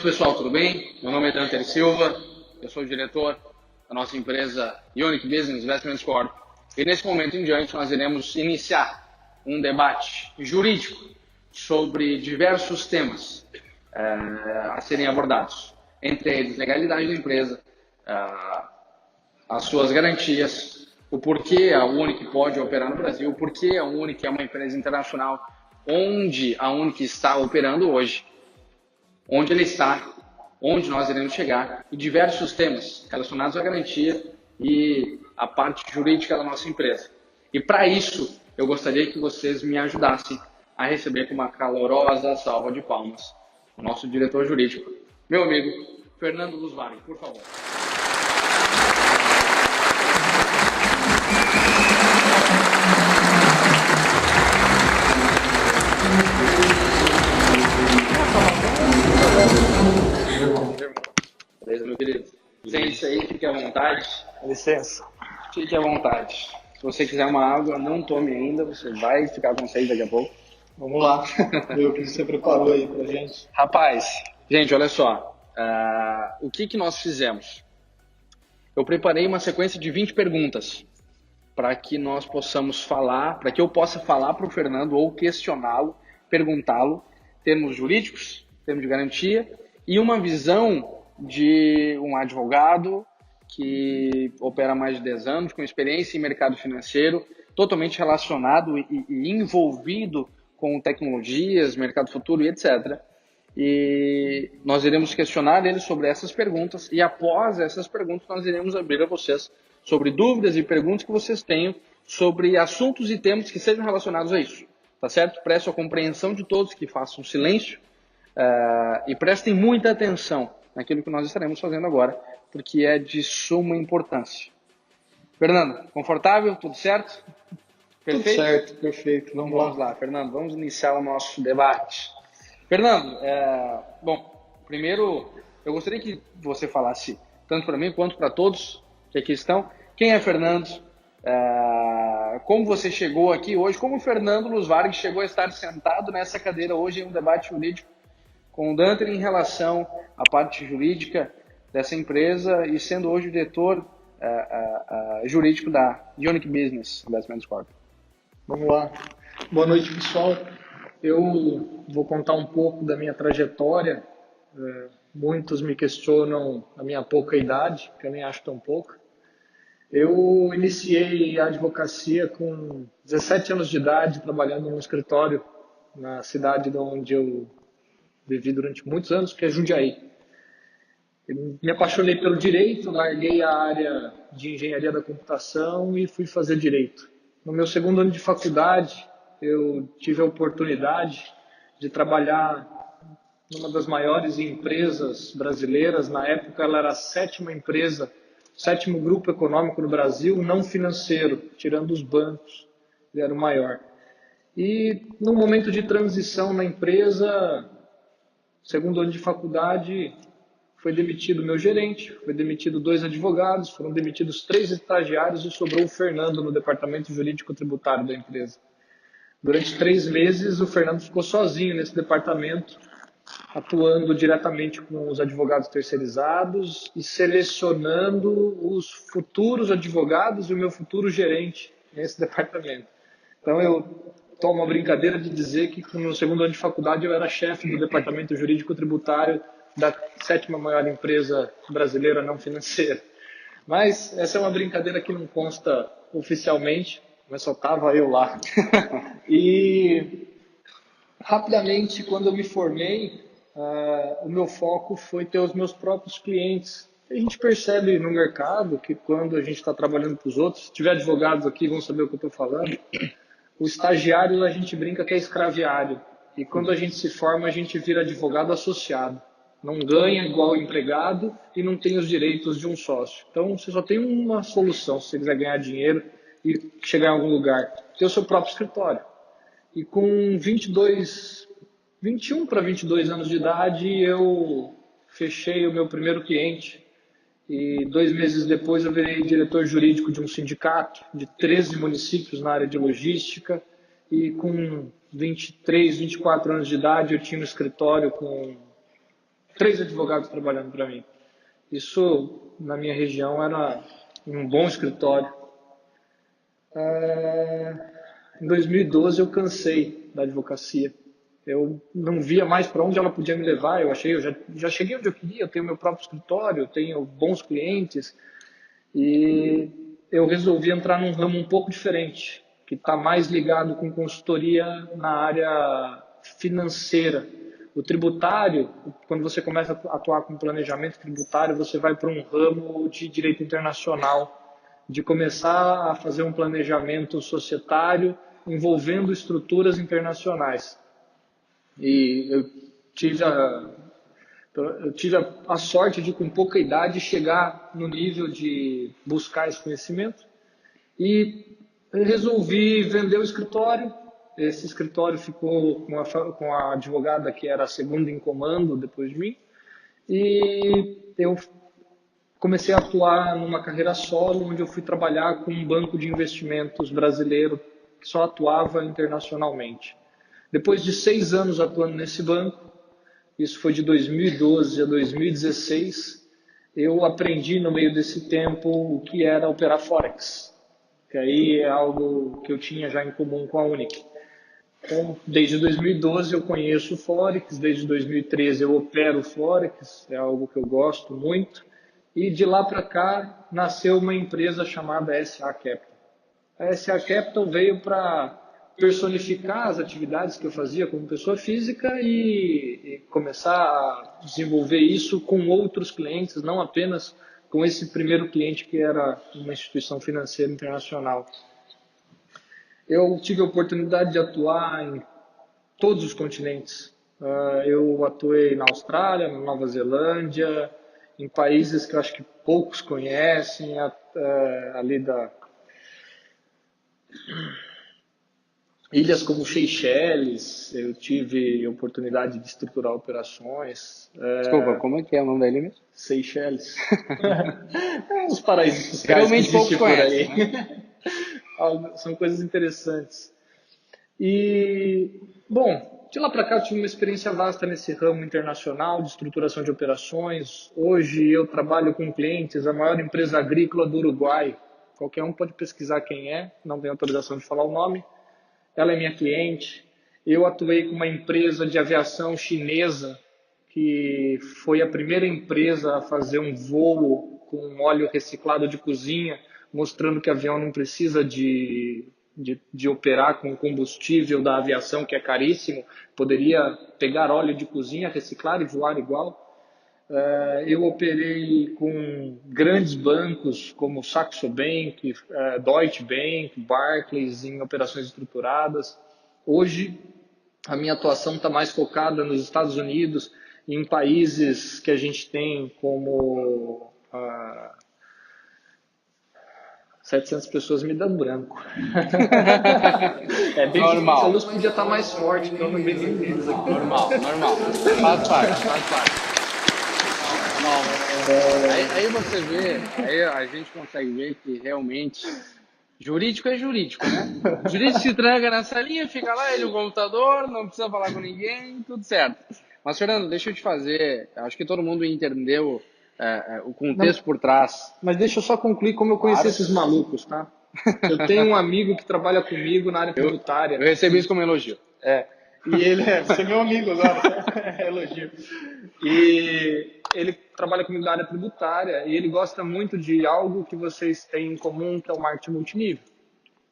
noite, pessoal, tudo bem? Meu nome é Dante Silva, eu sou o diretor da nossa empresa Unique Business Investments Corp. E nesse momento em diante nós iremos iniciar um debate jurídico sobre diversos temas a serem abordados, entre eles legalidade da empresa, as suas garantias, o porquê a Unique pode operar no Brasil, o porquê a Unique é uma empresa internacional, onde a Unique está operando hoje, onde ele está, onde nós iremos chegar, e diversos temas relacionados à garantia e à parte jurídica da nossa empresa. E para isso, eu gostaria que vocês me ajudassem a receber com uma calorosa salva de palmas o nosso diretor jurídico, meu amigo Fernando Lusvari, por favor. Beleza, meu querido? Sente aí, fique à vontade. Licença. Fique à vontade. Se você quiser uma água, não tome ainda, você vai ficar com sede daqui a pouco. Vamos lá. Ver o que você preparou aí pra gente. Rapaz, gente, olha só. O que nós fizemos? Eu preparei uma sequência de 20 perguntas para que nós possamos falar, para que eu possa falar para o Fernando ou questioná-lo, perguntá-lo, termos jurídicos, termos de garantia e uma visão de um advogado que opera há mais de 10 anos, com experiência em mercado financeiro, totalmente relacionado e envolvido com tecnologias, mercado futuro e etc. E nós iremos questionar ele sobre essas perguntas e após essas perguntas nós iremos abrir a vocês sobre dúvidas e perguntas que vocês tenham sobre assuntos e temas que sejam relacionados a isso. Tá certo? Presto a compreensão de todos que façam silêncio e prestem muita atenção naquilo que nós estaremos fazendo agora, porque é de suma importância. Fernando, confortável? Tudo certo? Perfeito? Tudo certo, perfeito. Vamos lá, Fernando, vamos iniciar o nosso debate. Fernando, bom, primeiro eu gostaria que você falasse, tanto para mim quanto para todos que aqui estão, quem é Fernando, como você chegou aqui hoje, como o Fernando Lusvari chegou a estar sentado nessa cadeira hoje em um debate jurídico com o Dante em relação à parte jurídica dessa empresa e sendo hoje o diretor jurídico da Unique Business Investments Corp. Vamos lá. Boa noite, pessoal. Eu vou contar um pouco da minha trajetória. Muitos me questionam a minha pouca idade, que eu nem acho tão pouca. Eu iniciei a advocacia com 17 anos de idade, trabalhando num escritório na cidade onde eu vivi durante muitos anos, que é Jundiaí. Eu me apaixonei pelo direito, larguei a área de engenharia da computação e fui fazer direito. No meu segundo ano de faculdade, eu tive a oportunidade de trabalhar numa das maiores empresas brasileiras. Na época, ela era a sétima empresa, sétimo grupo econômico no Brasil, não financeiro, tirando os bancos, ele era o maior. E no momento de transição na empresa, segundo ano de faculdade, foi demitido meu gerente, foi demitido 2 advogados, foram demitidos 3 estagiários e sobrou o Fernando no departamento jurídico tributário da empresa. Durante 3 meses, o Fernando ficou sozinho nesse departamento, atuando diretamente com os advogados terceirizados e selecionando os futuros advogados e o meu futuro gerente nesse departamento. Então, eu tomo a brincadeira de dizer que no segundo ano de faculdade eu era chefe do departamento jurídico tributário da 7ª maior empresa brasileira não financeira. Mas essa é uma brincadeira que não consta oficialmente, mas só estava eu lá. E rapidamente, quando eu me formei, o meu foco foi ter os meus próprios clientes. A gente percebe no mercado que quando a gente está trabalhando para os outros, se tiver advogados aqui vão saber o que eu estou falando, o estagiário a gente brinca que é escraviário. E quando a gente se forma, a gente vira advogado associado. Não ganha igual empregado e não tem os direitos de um sócio. Então, você só tem uma solução se você quiser ganhar dinheiro e chegar em algum lugar. Ter o seu próprio escritório. E com 21 para 22 anos de idade, eu fechei o meu primeiro cliente. E 2 meses depois eu virei diretor jurídico de um sindicato de 13 municípios na área de logística. E com 23, 24 anos de idade, eu tinha um escritório com 3 advogados trabalhando para mim. Isso, na minha região, era um bom escritório. Em 2012 eu cansei da advocacia. Eu não via mais para onde ela podia me levar. Eu já cheguei onde eu queria, eu tenho meu próprio escritório, eu tenho bons clientes e eu resolvi entrar num ramo um pouco diferente, que está mais ligado com consultoria na área financeira. O tributário, quando você começa a atuar com planejamento tributário, você vai para um ramo de direito internacional, de começar a fazer um planejamento societário envolvendo estruturas internacionais. E eu tive a sorte de, com pouca idade, chegar no nível de buscar esse conhecimento e resolvi vender o escritório. Esse escritório ficou com a advogada que era a segunda em comando depois de mim e eu comecei a atuar numa carreira solo, onde eu fui trabalhar com um banco de investimentos brasileiro que só atuava internacionalmente. Depois de 6 anos atuando nesse banco, isso foi de 2012 a 2016, eu aprendi no meio desse tempo o que era operar Forex, que aí é algo que eu tinha já em comum com a Unic. Então, desde 2012 eu conheço o Forex, desde 2013 eu opero Forex, é algo que eu gosto muito. E de lá para cá nasceu uma empresa chamada SA Capital. A SA Capital veio para personificar as atividades que eu fazia como pessoa física e começar a desenvolver isso com outros clientes, não apenas com esse primeiro cliente que era uma instituição financeira internacional. Eu tive a oportunidade de atuar em todos os continentes. Eu atuei na Austrália, na Nova Zelândia, em países que eu acho que poucos conhecem, ali ilhas como Seychelles, eu tive a oportunidade de estruturar operações. Desculpa, como é que é o nome da ilha mesmo? Seychelles. Uns paraísos fiscais que Realmente poucos existem por aí. conhecem, né? São coisas interessantes. E, bom, de lá para cá eu tive uma experiência vasta nesse ramo internacional de estruturação de operações. Hoje eu trabalho com clientes, a maior empresa agrícola do Uruguai. Qualquer um pode pesquisar quem é, não tenho autorização de falar o nome. Ela é minha cliente. Eu atuei com uma empresa de aviação chinesa, que foi a primeira empresa a fazer um voo com óleo reciclado de cozinha, mostrando que avião não precisa de operar com combustível da aviação, que é caríssimo, poderia pegar óleo de cozinha, reciclar e voar igual. Eu operei com grandes bancos como Saxo Bank, Deutsche Bank, Barclays, em operações estruturadas. Hoje, a minha atuação está mais focada nos Estados Unidos, em países que a gente tem como 700 pessoas me dão branco. É bem Normal. difícil, a luz podia estar mais forte, então eu não vejo nenhum deles aqui. Normal. Faz parte. Aí você vê, aí a gente consegue ver que realmente jurídico é jurídico, né? O jurídico se tranca na salinha, fica lá, ele no computador, não precisa falar com ninguém, tudo certo. Mas, Fernando, deixa eu te fazer, acho que todo mundo entendeu o contexto por trás. Mas deixa eu só concluir como eu conheci esses malucos, tá? Eu tenho um amigo que trabalha comigo na área tributária. Eu recebi isso como elogio. E ele você é meu amigo agora, é elogio. E ele trabalha comigo na área tributária e ele gosta muito de algo que vocês têm em comum, que é o marketing multinível.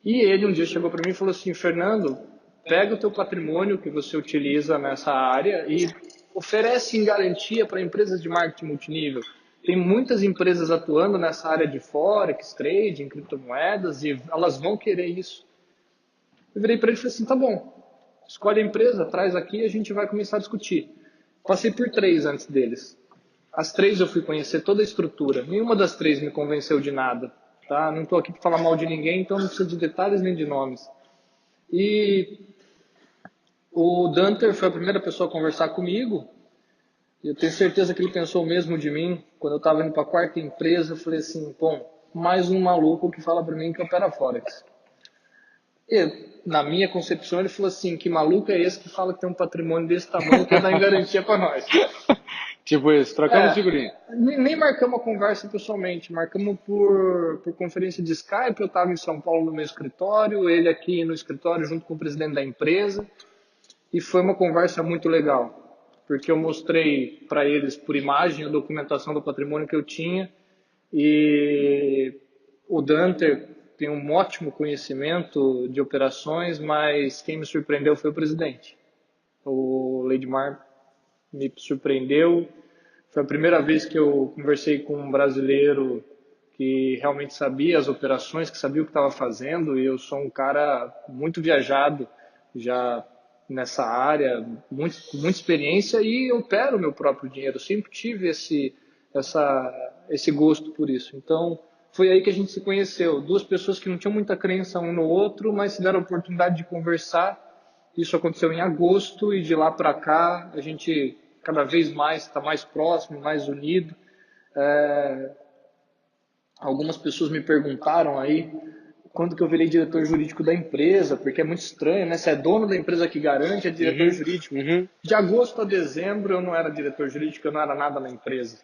E ele um dia chegou para mim e falou assim: Fernando, pega o teu patrimônio que você utiliza nessa área e oferece em garantia para empresas de marketing multinível. Tem muitas empresas atuando nessa área de Forex, trading, criptomoedas e elas vão querer isso. Eu virei para ele e falei assim: tá bom, escolhe a empresa, traz aqui e a gente vai começar a discutir. Passei por 3 antes deles. As 3 eu fui conhecer toda a estrutura. Nenhuma das 3 me convenceu de nada. Tá? Não estou aqui para falar mal de ninguém, então não precisa de detalhes nem de nomes. E o Danter foi a primeira pessoa a conversar comigo. E eu tenho certeza que ele pensou o mesmo de mim. Quando eu estava indo para a 4ª empresa, eu falei assim: bom, mais um maluco que fala para mim que opera Forex. E, na minha concepção, ele falou assim: que maluco é esse que fala que tem um patrimônio desse tamanho que dá em garantia para nós? Tipo isso, trocamos É, figurinha. nem marcamos a conversa pessoalmente, marcamos por conferência de Skype. Eu estava em São Paulo no meu escritório, ele aqui no escritório junto com o presidente da empresa, e foi uma conversa muito legal, porque eu mostrei para eles por imagem a documentação do patrimônio que eu tinha, e o Danter tem um ótimo conhecimento de operações, mas quem me surpreendeu foi o presidente. O Leidmar me surpreendeu. Foi a primeira vez que eu conversei com um brasileiro que realmente sabia as operações, que sabia o que estava fazendo, e eu sou um cara muito viajado já nessa área, com muita experiência, e eu opero meu próprio dinheiro. Eu sempre tive esse gosto por isso. Então, foi aí que a gente se conheceu. Duas pessoas que não tinham muita crença um no outro, mas se deram a oportunidade de conversar. Isso aconteceu em agosto, e de lá para cá a gente cada vez mais está mais próximo, mais unido. É, algumas pessoas me perguntaram aí quando que eu virei diretor jurídico da empresa, porque é muito estranho, né? Se é dono da empresa que garante, é diretor jurídico. De agosto a dezembro eu não era diretor jurídico, eu não era nada na empresa.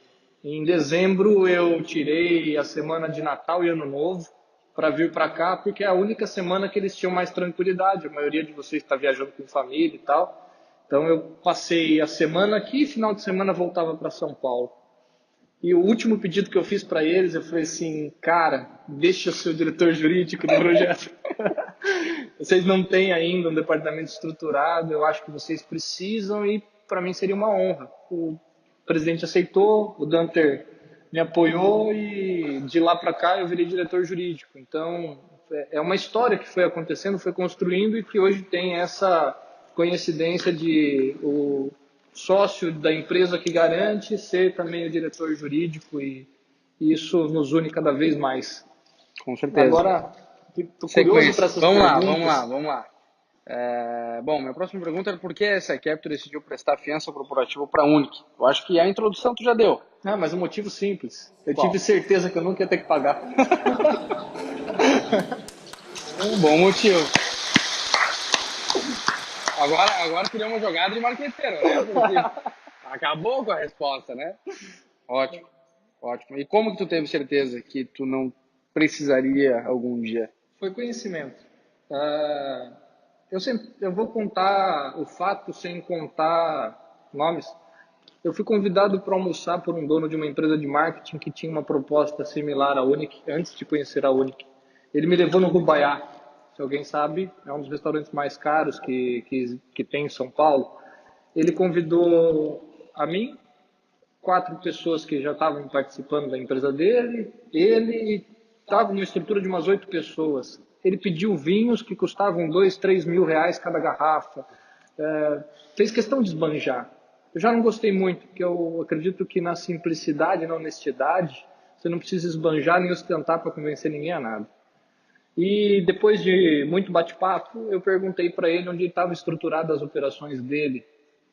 Em dezembro eu tirei a semana de Natal e Ano Novo para vir para cá, porque é a única semana que eles tinham mais tranquilidade. A maioria de vocês está viajando com família e tal. Então eu passei a semana aqui e final de semana voltava para São Paulo. E o último pedido que eu fiz para eles, eu falei assim, cara, deixa eu ser o diretor jurídico do projeto. Vocês não têm ainda um departamento estruturado, eu acho que vocês precisam, e para mim seria uma honra. O presidente aceitou, o Danter me apoiou, e de lá para cá eu virei diretor jurídico. Então é uma história que foi acontecendo, foi construindo, e que hoje tem essa coincidência de o sócio da empresa que garante ser também o diretor jurídico, e isso nos une cada vez mais. Com certeza. Agora, estou curioso para Sequência. essas Vamos lá, perguntas. vamos lá, vamos lá. Bom, minha próxima pergunta é por que a SE Capital decidiu prestar fiança corporativa para a Unic? Eu acho que a introdução tu já deu. Ah, mas um motivo simples. Eu Qual? tive certeza que eu nunca ia ter que pagar. Um bom motivo. Agora seria uma jogada de marqueteiro, né? Porque acabou com a resposta, né? Ótimo, ótimo. E como que tu teve certeza que tu não precisaria algum dia? Foi conhecimento. Eu vou contar o fato sem contar nomes. Eu fui convidado para almoçar por um dono de uma empresa de marketing que tinha uma proposta similar à Unic, antes de conhecer a Unic. Ele me levou no Rubaiá. Se alguém sabe, é um dos restaurantes mais caros que tem em São Paulo. Ele convidou a mim, 4 pessoas que já estavam participando da empresa dele, ele estava numa estrutura de umas 8 pessoas. Ele pediu vinhos que custavam 2, 3 mil reais cada garrafa. Fez questão de esbanjar. Eu já não gostei muito, porque eu acredito que na simplicidade, na honestidade, você não precisa esbanjar nem ostentar para convencer ninguém a nada. E depois de muito bate-papo, eu perguntei para ele onde estavam estruturadas as operações dele.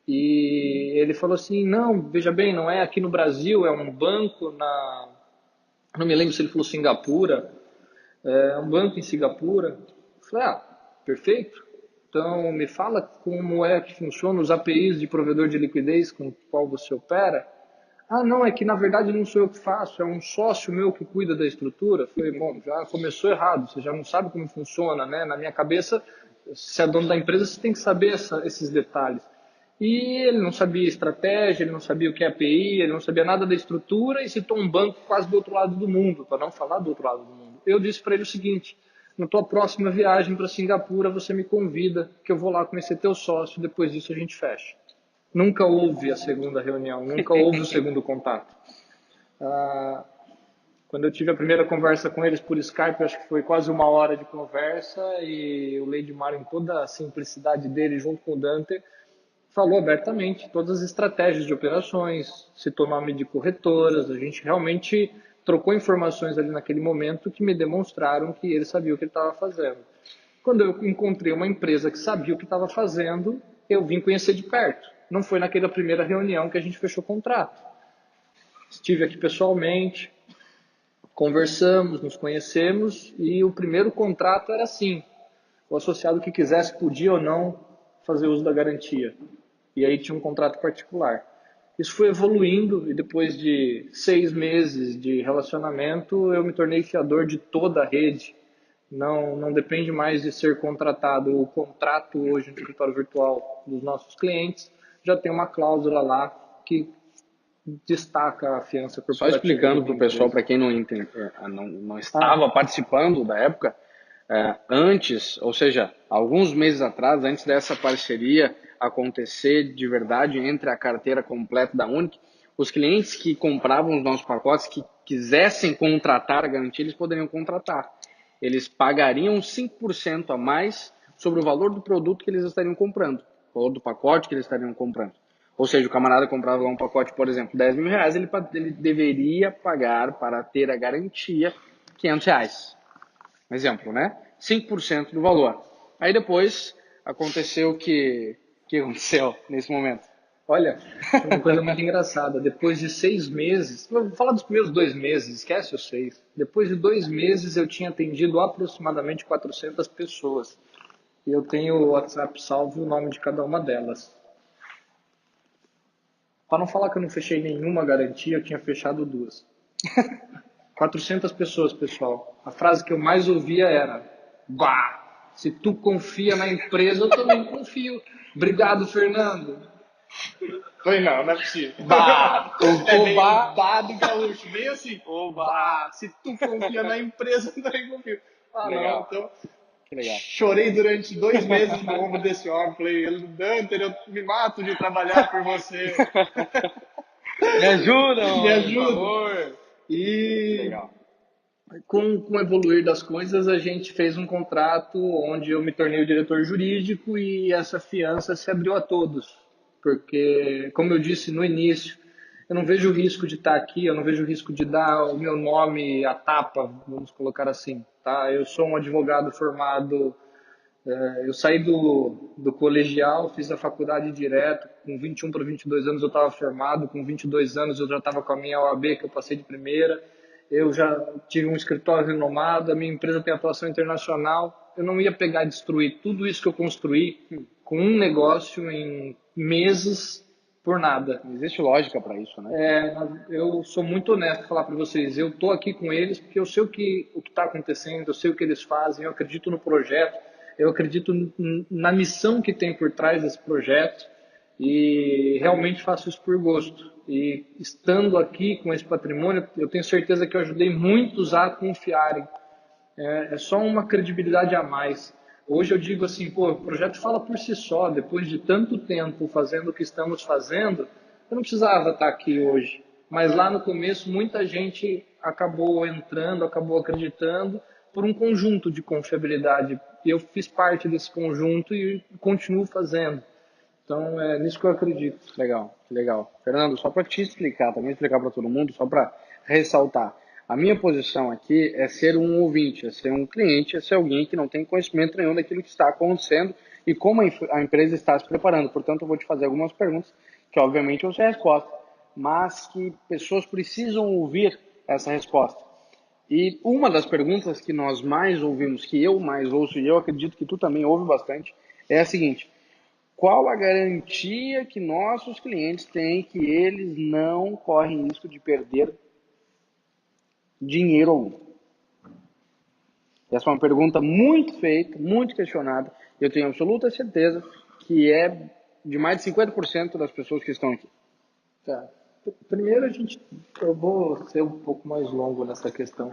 E ele falou assim, não, veja bem, não é aqui no Brasil, é um banco não me lembro se ele falou Singapura, é um banco em Singapura. Eu falei, perfeito. Então me fala como é que funciona os APIs de provedor de liquidez com o qual você opera. Ah, não, é que na verdade não sou eu que faço, é um sócio meu que cuida da estrutura. Eu falei, bom, já começou errado, você já não sabe como funciona, né? Na minha cabeça, se é dono da empresa, você tem que saber esses detalhes. E ele não sabia estratégia, ele não sabia o que é API, ele não sabia nada da estrutura, e citou um banco quase do outro lado do mundo, para não falar do outro lado do mundo. Eu disse para ele o seguinte, na tua próxima viagem para Singapura, você me convida, que eu vou lá conhecer teu sócio, depois disso a gente fecha. Nunca houve a segunda reunião, nunca houve o segundo contato. Quando eu tive a primeira conversa com eles por Skype, acho que foi quase 1 hora de conversa, e o Leidmar, em toda a simplicidade dele, junto com o Dante, falou abertamente todas as estratégias de operações, citou nome de corretoras, a gente realmente trocou informações ali naquele momento que me demonstraram que ele sabia o que ele estava fazendo. Quando eu encontrei uma empresa que sabia o que estava fazendo, eu vim conhecer de perto. Não foi naquela primeira reunião que a gente fechou o contrato. Estive aqui pessoalmente, conversamos, nos conhecemos, e o primeiro contrato era assim: o associado que quisesse podia ou não fazer uso da garantia. E aí tinha um contrato particular. Isso foi evoluindo e depois de 6 meses de relacionamento, eu me tornei fiador de toda a rede. Não depende mais de ser contratado. O contrato hoje no escritório virtual dos nossos clientes já tem uma cláusula lá que destaca a fiança Só corporativa de explicando para uma o pessoal, empresa. para quem não, entende, não estava Ah, participando da época, antes, ou seja, alguns meses atrás, antes dessa parceria acontecer de verdade entre a carteira completa da Unic, os clientes que compravam os nossos pacotes, que quisessem contratar a garantia, eles poderiam contratar. Eles pagariam 5% a mais sobre o valor do produto que eles estariam comprando, o valor do pacote que eles estariam comprando. Ou seja, o camarada comprava um pacote, por exemplo, R$ 10.000, ele deveria pagar para ter a garantia R$ 500. Um exemplo, né? 5% do valor. Aí depois aconteceu o que aconteceu nesse momento. olha, uma coisa muito engraçada. Depois de 6 meses, vou falar dos primeiros 2 meses, esquece os 6. Depois de 2 meses, eu tinha atendido aproximadamente 400 pessoas. E eu tenho o WhatsApp salvo e o nome de cada uma delas. Para não falar que eu não fechei nenhuma garantia, eu tinha fechado duas. 400 pessoas, pessoal. A frase que eu mais ouvia era: bah, se tu confia na empresa, eu também confio. Obrigado, Fernando. Falei, não, não é possível. Bah, É o bem o bah, bar do gaúcho, bem assim. oba. Bah, se tu confia na empresa, eu também confio. Ah, não, Legal, então. que legal. Chorei durante 2 meses no ombro desse homem. Falei, Danter, eu me mato de trabalhar por você. Me ajuda, Me por ajuda. favor. Que E legal. com o evoluir das coisas, a gente fez um contrato onde eu me tornei o diretor jurídico e essa fiança se abriu a todos. Porque, como eu disse no início, eu não vejo risco de estar aqui, eu não vejo risco de dar o meu nome à tapa, vamos colocar assim. Tá? Eu sou um advogado formado, eu saí do colegial, fiz a faculdade direto, com 21 para 22 anos eu estava formado, com 22 anos eu já estava com a minha OAB, que eu passei de primeira, eu já tive um escritório renomado, a minha empresa tem atuação internacional, eu não ia pegar e destruir tudo isso que eu construí com um negócio em meses por nada. Não existe lógica para isso, né? Eu sou muito honesto falar para vocês, eu estou aqui com eles porque eu sei o que está acontecendo, eu sei o que eles fazem, eu acredito no projeto, eu acredito na missão que tem por trás desse projeto e realmente faço isso por gosto. E estando aqui com esse patrimônio, eu tenho certeza que eu ajudei muitos a confiarem. É só uma credibilidade a mais. Hoje eu digo assim, pô, o projeto fala por si só. Depois de tanto tempo fazendo o que estamos fazendo, eu não precisava estar aqui hoje. Mas lá no começo, muita gente acabou entrando, acabou acreditando por um conjunto de confiabilidade. E eu fiz parte desse conjunto e continuo fazendo. Então, é nisso que eu acredito. Legal, que legal. Fernando, só para te explicar, também explicar para todo mundo, só para ressaltar. A minha posição aqui é ser um ouvinte, é ser um cliente, é ser alguém que não tem conhecimento nenhum daquilo que está acontecendo e como a empresa está se preparando. Portanto, eu vou te fazer algumas perguntas que, obviamente, eu sei a resposta, mas que pessoas precisam ouvir essa resposta. E uma das perguntas que nós mais ouvimos, que eu mais ouço, e eu acredito que tu também ouve bastante, é a seguinte: qual a garantia que nossos clientes têm que eles não correm risco de perder dinheiro algum? Essa é uma pergunta muito feita, muito questionada, e eu tenho absoluta certeza que é de mais de 50% das pessoas que estão aqui. Tá. Primeiro eu vou ser um pouco mais longo nessa questão.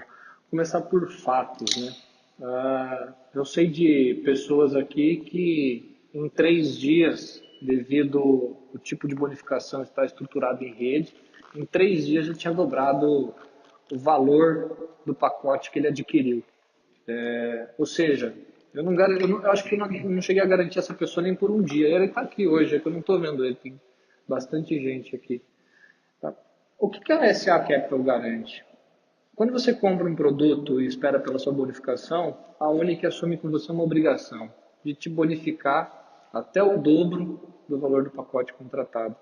Começar por fatos, né? Eu sei de pessoas aqui que em 3 dias, devido ao tipo de bonificação estar estruturado em rede, em 3 dias já tinha dobrado o valor do pacote que ele adquiriu. Ou seja, eu acho que eu não cheguei a garantir essa pessoa nem por um dia. Ele está aqui hoje, é que eu não estou vendo ele, tem bastante gente aqui. Tá? O que a SA Capital garante? Quando você compra um produto e espera pela sua bonificação, a Unic assume com você uma obrigação de te bonificar até o dobro do valor do pacote contratado.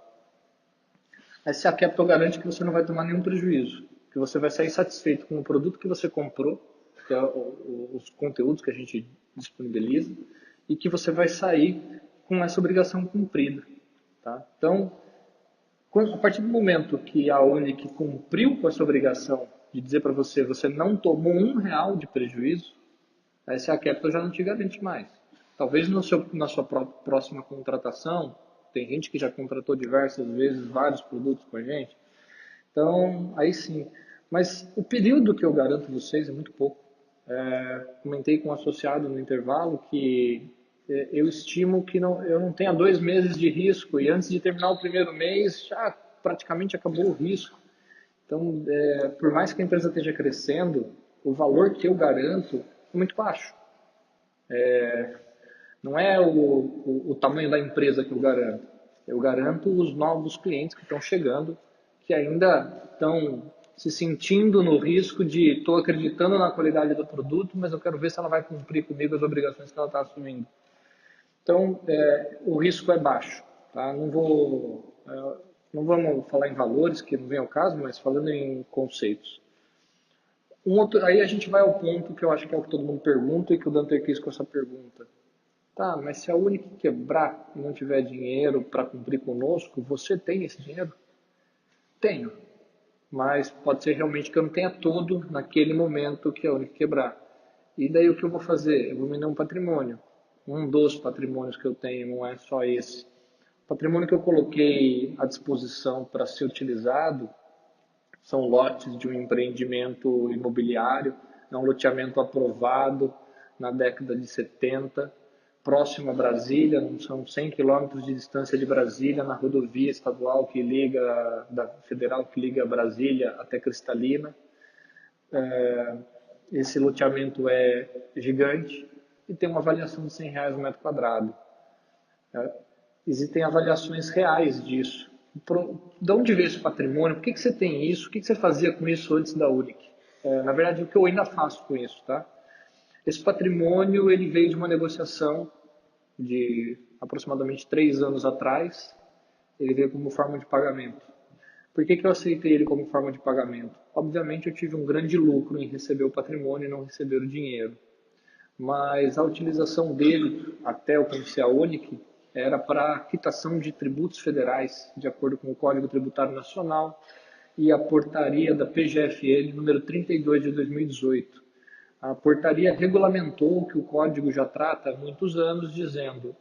A SA Capital garante que você não vai tomar nenhum prejuízo, que você vai sair satisfeito com o produto que você comprou, que é os conteúdos que a gente disponibiliza, e que você vai sair com essa obrigação cumprida. Tá? Então, A partir do momento que a Unic cumpriu com essa obrigação de dizer para você, você não tomou R$ 1 de prejuízo, a SA Capital já não te garante mais. Talvez na sua próxima contratação, tem gente que já contratou diversas vezes vários produtos com a gente, então aí sim. Mas o período que eu garanto vocês é muito pouco. Comentei com um associado no intervalo que eu estimo que eu não tenha 2 meses de risco e antes de terminar o primeiro mês já praticamente acabou o risco. Então, por mais que a empresa esteja crescendo, o valor que eu garanto é muito baixo. Não é o tamanho da empresa que eu garanto. Eu garanto os novos clientes que estão chegando, que ainda estão se sentindo no risco de estou acreditando na qualidade do produto, mas eu quero ver se ela vai cumprir comigo as obrigações que ela está assumindo. Então, o risco é baixo. Tá? Não vamos falar em valores, que não vem ao caso, mas falando em conceitos. Aí a gente vai ao ponto que eu acho que é o que todo mundo pergunta e que o Dante quis com essa pergunta. Tá, mas se a Unic quebrar e não tiver dinheiro para cumprir conosco, você tem esse dinheiro? Tenho. Mas pode ser realmente que eu não tenha todo naquele momento que a Unic quebrar. E daí o que eu vou fazer? Eu vou vender um patrimônio. Um dos patrimônios que eu tenho, não é só esse. O patrimônio que eu coloquei à disposição para ser utilizado são lotes de um empreendimento imobiliário, é um loteamento aprovado na década de 70, próximo a Brasília, são 100 quilômetros de distância de Brasília, na rodovia estadual da federal que liga Brasília até Cristalina. Esse loteamento é gigante e tem uma avaliação de R$ 100 o metro quadrado. Existem avaliações reais disso. De onde veio esse patrimônio? Por que você tem isso? O que você fazia com isso antes da Unic? Na verdade, o que eu ainda faço com isso, tá? Esse patrimônio ele veio de uma negociação de aproximadamente 3 anos atrás. Ele veio como forma de pagamento. Por que eu aceitei ele como forma de pagamento? Obviamente, eu tive um grande lucro em receber o patrimônio e não receber o dinheiro. Mas a utilização dele, até eu conhecer a Unic, era para quitação de tributos federais, de acordo com o Código Tributário Nacional e a portaria da PGFN número 32 de 2018. A portaria regulamentou o que o Código já trata há muitos anos, dizendo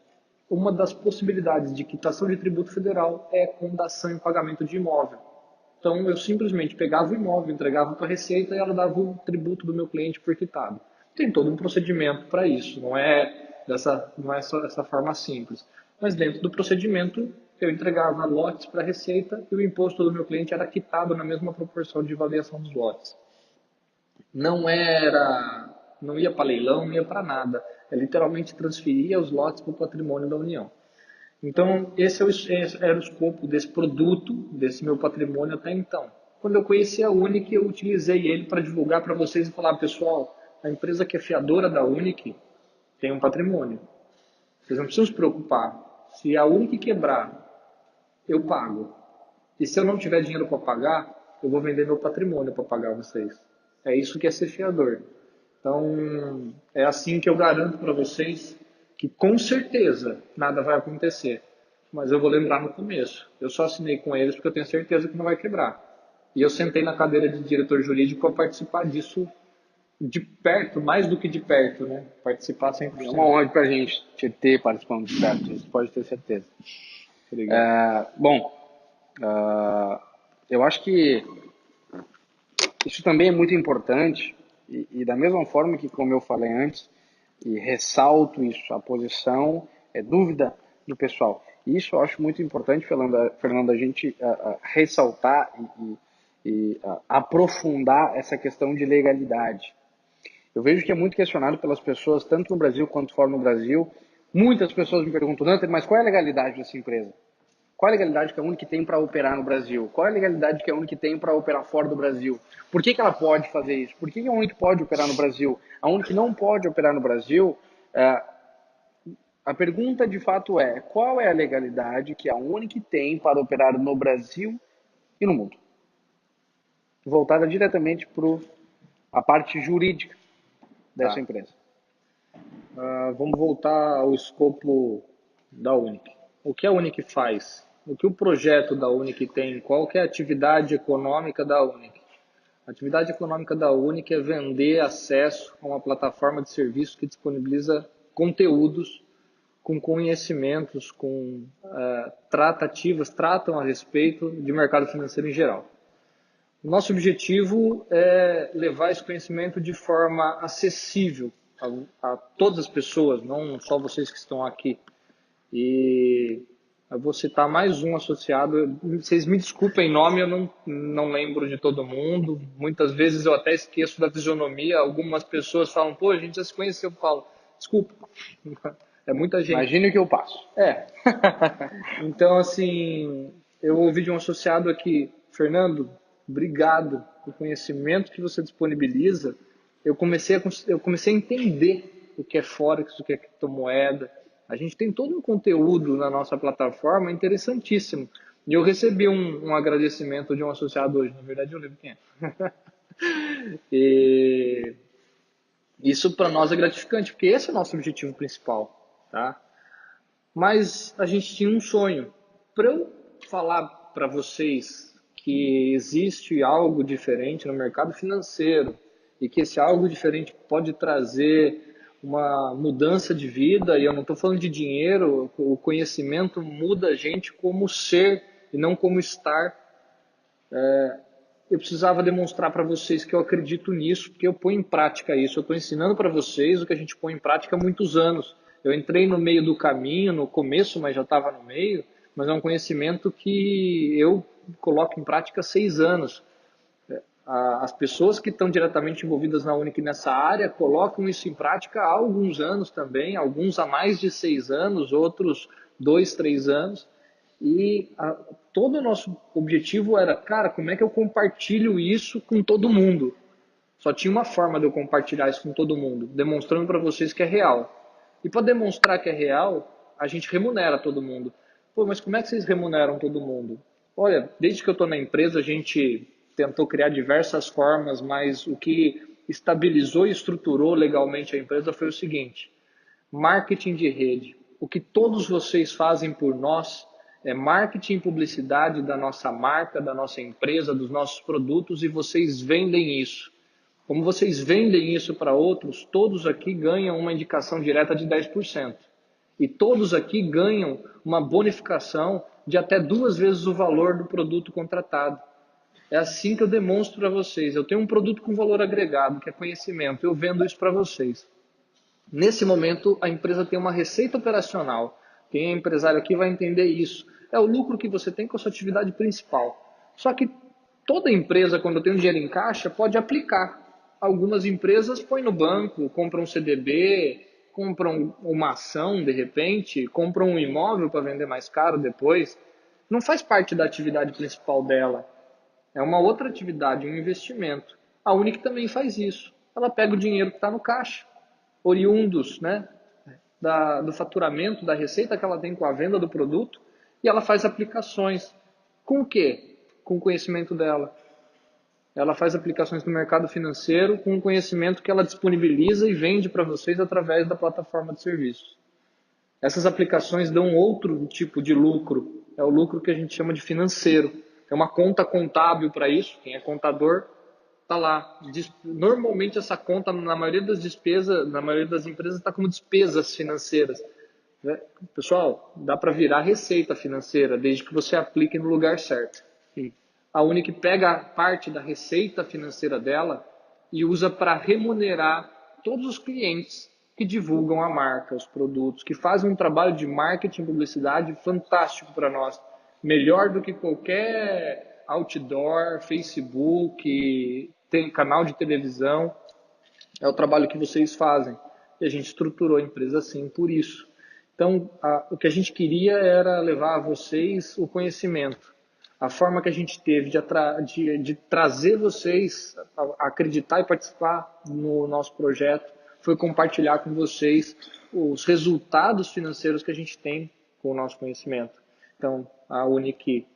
uma das possibilidades de quitação de tributo federal é com dação em pagamento de imóvel. Então, eu simplesmente pegava o imóvel, entregava para a Receita e ela dava o tributo do meu cliente por quitado. Tem todo um procedimento para isso, não é só dessa forma simples. Mas dentro do procedimento, eu entregava lotes para a Receita e o imposto do meu cliente era quitado na mesma proporção de avaliação dos lotes. Não ia para leilão, não ia para nada. É literalmente transferia os lotes para o patrimônio da União. Então, esse era o escopo desse produto, desse meu patrimônio até então. Quando eu conheci a Unic, eu utilizei ele para divulgar para vocês e falar, pessoal, a empresa que é fiadora da Unic tem um patrimônio. Vocês não precisam se preocupar. Se a Unic quebrar, eu pago. E se eu não tiver dinheiro para pagar, eu vou vender meu patrimônio para pagar vocês. É isso que é ser fiador. Então, é assim que eu garanto para vocês que com certeza nada vai acontecer. Mas eu vou lembrar no começo. Eu só assinei com eles porque eu tenho certeza que não vai quebrar. E eu sentei na cadeira de diretor jurídico para participar disso de perto, mais do que de perto, né? Participar 100%. É uma honra para a gente te ter participando de perto, isso pode ter certeza. Obrigado. Eu acho que isso também é muito importante e da mesma forma que, como eu falei antes, e ressalto isso, a posição é dúvida do pessoal. E isso eu acho muito importante, Fernando, a gente ressaltar e aprofundar essa questão de legalidade. Eu vejo que é muito questionado pelas pessoas, tanto no Brasil quanto fora no Brasil. Muitas pessoas me perguntam, Dante, mas qual é a legalidade dessa empresa? Qual é a legalidade que a Unic tem para operar no Brasil? Qual é a legalidade que a Unic tem para operar fora do Brasil? Por que ela pode fazer isso? Por que a Unic pode operar no Brasil? A Unic não pode operar no Brasil? A pergunta de fato é, qual é a legalidade que a Unic tem para operar no Brasil e no mundo? Voltada diretamente para a parte jurídica dessa empresa. Vamos voltar ao escopo da Unic. O que a Unic faz? o que o projeto da Unic tem, qual que é a atividade econômica da Unic. A atividade econômica da Unic é vender acesso a uma plataforma de serviço que disponibiliza conteúdos com conhecimentos, com tratativas, tratam a respeito de mercado financeiro em geral. Nosso objetivo é levar esse conhecimento de forma acessível a todas as pessoas, não só vocês que estão aqui. E eu vou citar mais um associado. Vocês me desculpem nome, eu não lembro de todo mundo. Muitas vezes eu até esqueço da fisionomia. Algumas pessoas falam, pô, a gente já se conheceu. Eu falo, desculpa, é muita gente. Imagine o que eu passo. Então, assim, eu ouvi de um associado aqui, Fernando, obrigado pelo conhecimento que você disponibiliza. Eu comecei a entender o que é Forex, o que é criptomoeda. A gente tem todo um conteúdo na nossa plataforma interessantíssimo. E eu recebi um agradecimento de um associado hoje. Na verdade, eu lembro quem é. E isso para nós é gratificante, porque esse é o nosso objetivo principal, tá? Mas a gente tinha um sonho. Para eu falar para vocês que existe algo diferente no mercado financeiro e que esse algo diferente pode trazer uma mudança de vida, e eu não estou falando de dinheiro, o conhecimento muda a gente como ser e não como estar. Eu precisava demonstrar para vocês que eu acredito nisso, porque eu ponho em prática isso. Eu estou ensinando para vocês o que a gente põe em prática há muitos anos. Eu entrei no meio do caminho, no começo, mas já estava no meio, mas é um conhecimento que eu coloco em prática há 6 anos. As pessoas que estão diretamente envolvidas na Unic nessa área colocam isso em prática há alguns anos também, alguns há mais de 6 anos, outros 2, 3 anos. E todo o nosso objetivo era, cara, como é que eu compartilho isso com todo mundo? Só tinha uma forma de eu compartilhar isso com todo mundo, demonstrando para vocês que é real. E para demonstrar que é real, a gente remunera todo mundo. Pô, mas como é que vocês remuneram todo mundo? Olha, desde que eu estou na empresa, a gente tentou criar diversas formas, mas o que estabilizou e estruturou legalmente a empresa foi o seguinte: marketing de rede. O que todos vocês fazem por nós é marketing e publicidade da nossa marca, da nossa empresa, dos nossos produtos, e vocês vendem isso. Como vocês vendem isso para outros, todos aqui ganham uma indicação direta de 10%. E todos aqui ganham uma bonificação de até 2 vezes o valor do produto contratado. É assim que eu demonstro para vocês. Eu tenho um produto com valor agregado, que é conhecimento. Eu vendo isso para vocês. Nesse momento, a empresa tem uma receita operacional. Quem é empresário aqui vai entender isso. É o lucro que você tem com a sua atividade principal. Só que toda empresa, quando tem um dinheiro em caixa, pode aplicar. Algumas empresas põem no banco, compram um CDB, compram uma ação de repente, compram um imóvel para vender mais caro depois. Não faz parte da atividade principal dela. É uma outra atividade, um investimento. A Unic também faz isso. Ela pega o dinheiro que está no caixa, oriundos, né, do faturamento, da receita que ela tem com a venda do produto, e ela faz aplicações. Com o quê? Com o conhecimento dela. Ela faz aplicações no mercado financeiro com o conhecimento que ela disponibiliza e vende para vocês através da plataforma de serviços. Essas aplicações dão outro tipo de lucro. É o lucro que a gente chama de financeiro. Tem uma conta contábil para isso. Quem é contador está lá. Normalmente essa conta, na maioria das despesas, na maioria das empresas, está como despesas financeiras. Pessoal, dá para virar receita financeira, desde que você aplique no lugar certo. A Unic pega parte da receita financeira dela e usa para remunerar todos os clientes que divulgam a marca, os produtos, que fazem um trabalho de marketing e publicidade fantástico para nós. Melhor do que qualquer outdoor, Facebook, tem canal de televisão. É o trabalho que vocês fazem. E a gente estruturou a empresa assim por isso. Então, o que a gente queria era levar a vocês o conhecimento. A forma que a gente teve de trazer vocês a acreditar e participar no nosso projeto foi compartilhar com vocês os resultados financeiros que a gente tem com o nosso conhecimento. Então, a Unic